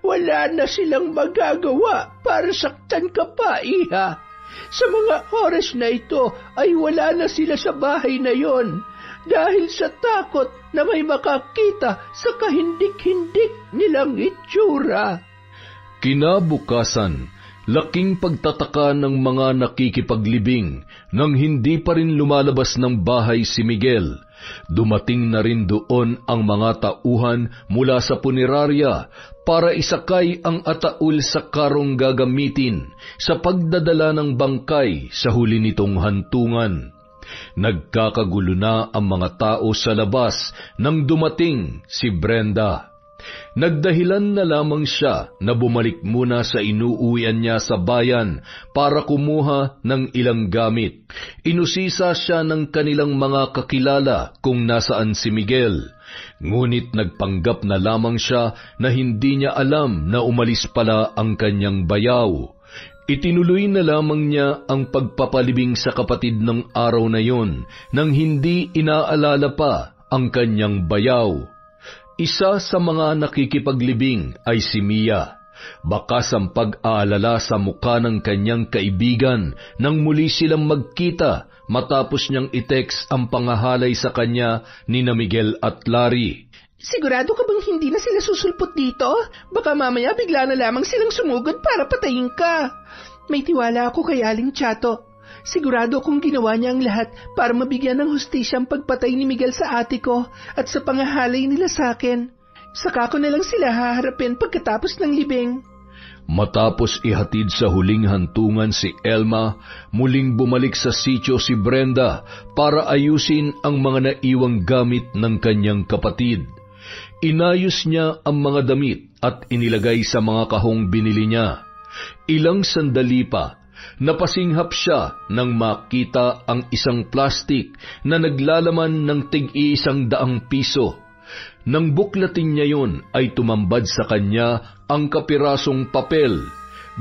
Wala na silang magagawa para saktan ka pa, Iha. Sa mga oras na ito ay wala na sila sa bahay na yon dahil sa takot na may makakita sa kahindik-hindik nilang itsura. Kinabukasan, laking pagtataka ng mga nakikipaglibing nang hindi pa rin lumalabas ng bahay si Miguel. Dumating na rin doon ang mga tauhan mula sa punerarya para isakay ang ataul sa karong gagamitin sa pagdadala ng bangkay sa huli nitong hantungan. Nagkakagulo na ang mga tao sa labas nang dumating si Brenda. Nagdahilan na lamang siya na bumalik muna sa inuuwian niya sa bayan para kumuha ng ilang gamit. Inusisa siya ng kanilang mga kakilala kung nasaan si Miguel. Ngunit nagpanggap na lamang siya na hindi niya alam na umalis pala ang kanyang bayaw. Itinuloy na lamang niya ang pagpapalibing sa kapatid ng araw na yon nang hindi inaalala pa ang kanyang bayaw. Isa sa mga nakikipaglibing ay si Mia. Bakas ang pag-aalala sa mukha ng kanyang kaibigan nang muli silang magkita matapos niyang i-text ang pangahalay sa kanya ni na Miguel at Larry. Sigurado ka bang hindi na sila susulpot dito? Baka mamaya bigla na lamang silang sumugod para patayin ka. May tiwala ako kay Aling Chato. Sigurado akong ginawa niya ang lahat para mabigyan ng hustisya ang pagpatay ni Miguel sa ate ko at sa pangahalay nila sa akin. Saka ko na lang sila haharapin pagkatapos ng libing. Matapos ihatid sa huling hantungan si Elma, muling bumalik sa sitio si Brenda para ayusin ang mga naiwang gamit ng kanyang kapatid. Inayos niya ang mga damit at inilagay sa mga kahong binili niya. Ilang sandali pa, napasinghap siya nang makita ang isang plastik na naglalaman ng tig-100 piso. Nang buklatin niya yon ay tumambad sa kanya ang kapirasong papel.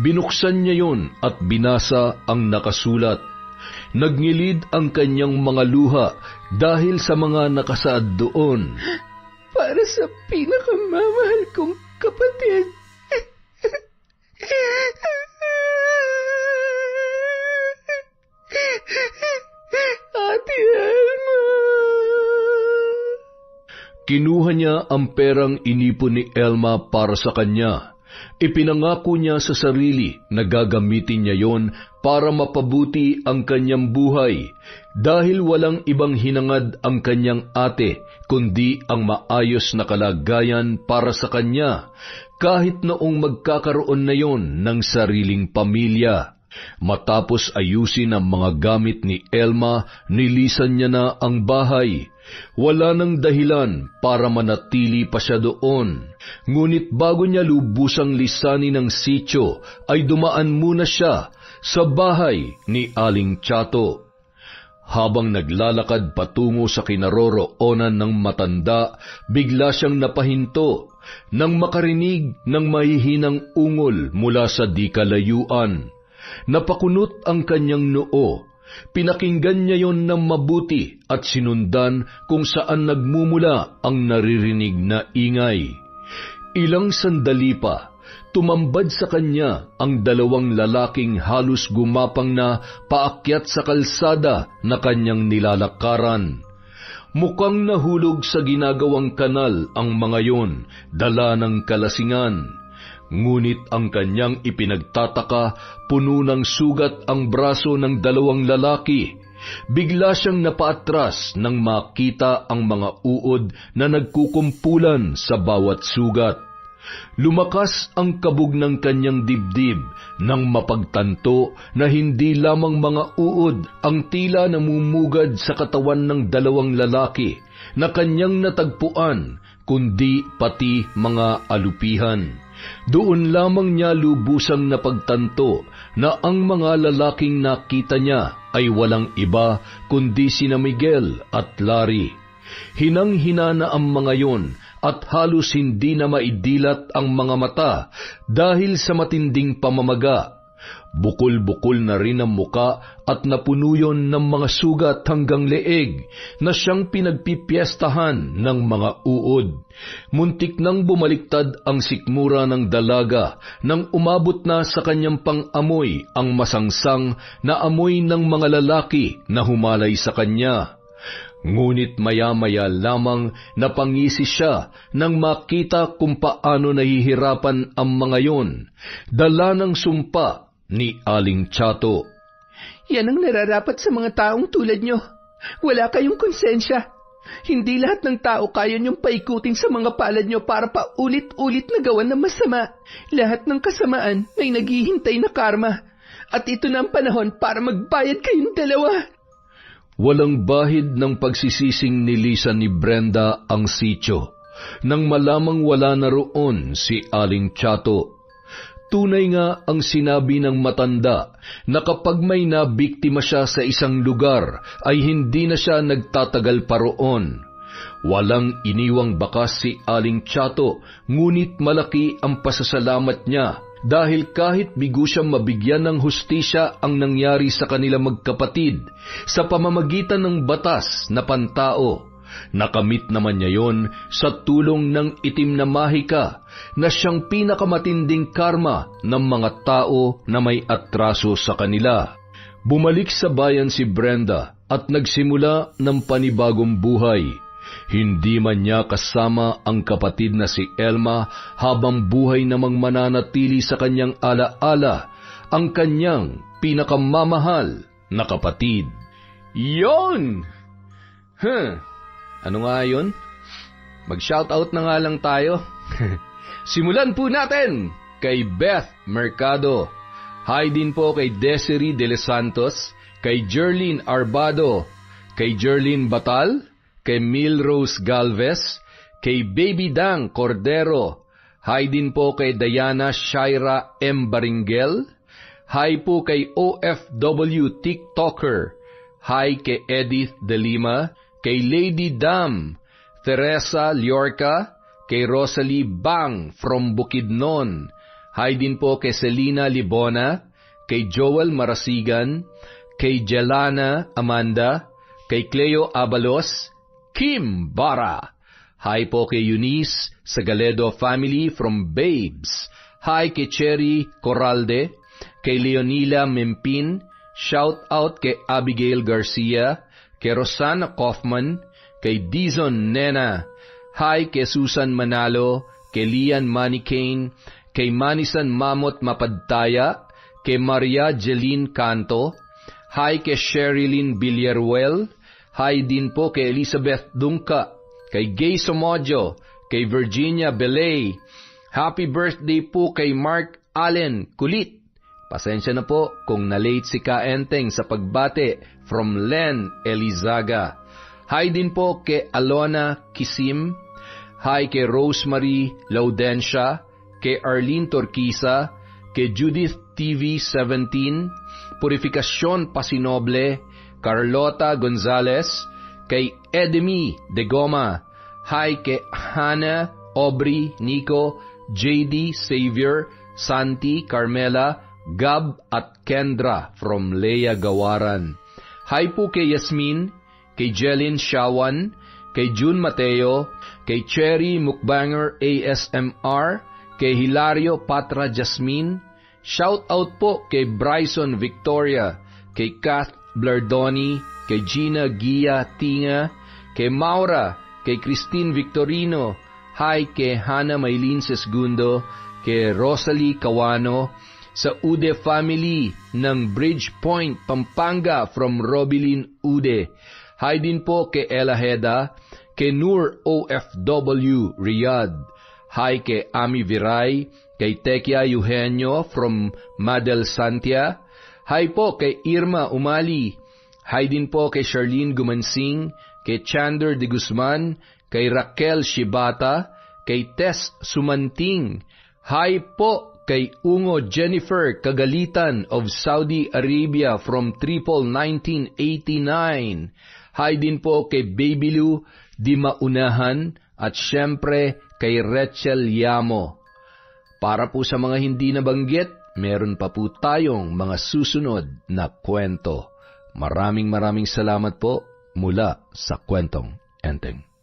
Binuksan niya yon at binasa ang nakasulat. Nagngilid ang kanyang mga luha dahil sa mga nakasaad doon. Para sa pinakamamahal kong kapatid. Ate Elma. Kinuha niya ang perang inipon ni Elma para sa kanya. Ipinangako niya sa sarili na gagamitin niya yon para mapabuti ang kanyang buhay dahil walang ibang hinangad ang kanyang ate kundi ang maayos na kalagayan para sa kanya kahit noong magkakaroon na yon ng sariling pamilya. Matapos ayusin ang mga gamit ni Elma, nilisan niya na ang bahay. Wala nang dahilan para manatili pa siya doon. Ngunit bago niya lubusang lisanin ang sitio, ay dumaan muna siya sa bahay ni Aling Chato. Habang naglalakad patungo sa kinaroroonan ng matanda, bigla siyang napahinto nang makarinig ng mahihinang ungol mula sa di kalayuan. Napakunot ang kanyang noo. Pinakinggan niya yon ng mabuti at sinundan kung saan nagmumula ang naririnig na ingay. Ilang sandali pa, tumambad sa kanya ang 2 lalaking halos gumapang na paakyat sa kalsada na kanyang nilalakaran. Mukhang nahulog sa ginagawang kanal ang mga yon, dala ng kalasingan. Ngunit ang kanyang ipinagtataka, puno ng sugat ang braso ng 2 lalaki. Bigla siyang napaatras nang makita ang mga uod na nagkukumpulan sa bawat sugat. Lumakas ang kabog ng kanyang dibdib nang mapagtanto na hindi lamang mga uod ang tila namumugad sa katawan ng 2 lalaki na kanyang natagpuan, kundi pati mga alupihan. Doon lamang niya lubusang napagtanto na ang mga lalaking nakita niya ay walang iba kundi sina Miguel at Larry. Hinang-hina na ang mga yon at halos hindi na maidilat ang mga mata dahil sa matinding pamamaga. Bukol-bukol na rin ang muka at napuno yon ng mga sugat hanggang leeg na siyang pinagpipiestahan ng mga uod. Muntik nang bumaliktad ang sikmura ng dalaga nang umabot na sa kanyang pang-amoy ang masangsang na amoy ng mga lalaki na humalay sa kanya. Ngunit maya-maya lamang napangisi siya nang makita kung paano nahihirapan ang mga yon, dala ng sumpa ni Aling Chato. Yan ang nararapat sa mga taong tulad nyo. Wala kayong konsensya. Hindi lahat ng tao kaya niyong paikutin sa mga palad nyo para paulit-ulit na gawan ng masama. Lahat ng kasamaan may naghihintay na karma. At ito na ang panahon para magbayad kayong dalawa. Walang bahid ng pagsisising nilisan ni Brenda ang sitio. nang malamang wala na roon si Aling Chato. Tunay nga ang sinabi ng matanda na kapag may nabiktima siya sa isang lugar ay hindi na siya nagtatagal pa roon. Walang iniwang bakas si Aling Chato, ngunit malaki ang pasasalamat niya dahil kahit bigo siyang mabigyan ng hustisya ang nangyari sa kanila magkapatid sa pamamagitan ng batas na pantao, nakamit naman niya yon sa tulong ng itim na mahika na siyang pinakamatinding karma ng mga tao na may atraso sa kanila. Bumalik sa bayan si Brenda at nagsimula ng panibagong buhay. Hindi man niya kasama ang kapatid na si Elma habang buhay namang mananatili sa kanyang alaala ang kanyang pinakamamahal na kapatid. Yon! Ano nga yun? Mag-shoutout na nga lang tayo. Simulan po natin kay Beth Mercado. Hi din po kay Desiree De Los Santos, kay Jerlyn Arbado, kay Jerlyn Batal, kay Milrose Galvez, kay Baby Dang Cordero. Hi din po kay Diana Shaira M. Baringel. Hi po kay OFW TikToker. Hi kay Edith De Lima, kay Lady Dam, Teresa Liorca, kay Rosalie Bang from Bukidnon. Hi din po kay Selena Libona, kay Joel Marasigan, kay Jelana Amanda, kay Cleo Abalos, Kim Bara. Hi po kay Eunice Sagaledo family from Babes. Hi kay Cherry Corralde, kay Leonila Mempin. Shout out kay Abigail Garcia, kay Rosana Kaufman, kay Dizon Nena. Hi kay Susan Manalo, kay Lian Manicane, kay Manisan Mamot Mapadtaya, kay Maria Jeline Canto. Hi kay Sherilyn Villaruel. Hi din po kay Elizabeth Dungka, kay Gay Somodio, kay Virginia Belay. Happy birthday po kay Mark Allen Kulit. Pasensya na po kung na-late si Kaenteng sa pagbate from Len Elizaga. Hi din po kay Alona Kisim. Hi kay Rosemary Laudencia, kay Arlene Torquisa, kay Judith TV 17, Purificacion Pasinoble, Carlota Gonzalez, kay Edemy De Goma. Hi kay Hannah, Aubrey, Nico, JD Xavier, Santi, Carmela, Gab at Kendra from Leia Gawaran. Hi po kay Yasmin, kay Jelyn Shawan, kay June Mateo, kay Cherry Mukbanger ASMR, kay Hilario Patra Jasmine. Shout out po kay Bryson Victoria, kay Kath Blardoni, kay Gina Gia Tinga, kay Maura, kay Christine Victorino. Hi kay Hannah Maylin Sesgundo, kay Rosalie Cawano, sa Ude family ng Bridgepoint, Pampanga from Robilin Ude. Hi din po kay Ella Heda, kay Nur OFW Riyadh. Hi kay Ami Viray, kay Tekia Eugenio from Madel Santia. Hi po kay Irma Umali. Hi din po kay Charlene Gumansing, kay Chander de Guzman, kay Raquel Shibata, kay Tess Sumanting. Hi po kay Ungo Jennifer Kagalitan of Saudi Arabia from Triple 1989. Hi din po kay Baby Lou Di Maunahan at syempre kay Rachel Yamo. Para po sa mga hindi nabanggit, meron pa po tayong mga susunod na kwento. Maraming salamat po mula sa Kwentong Enteng.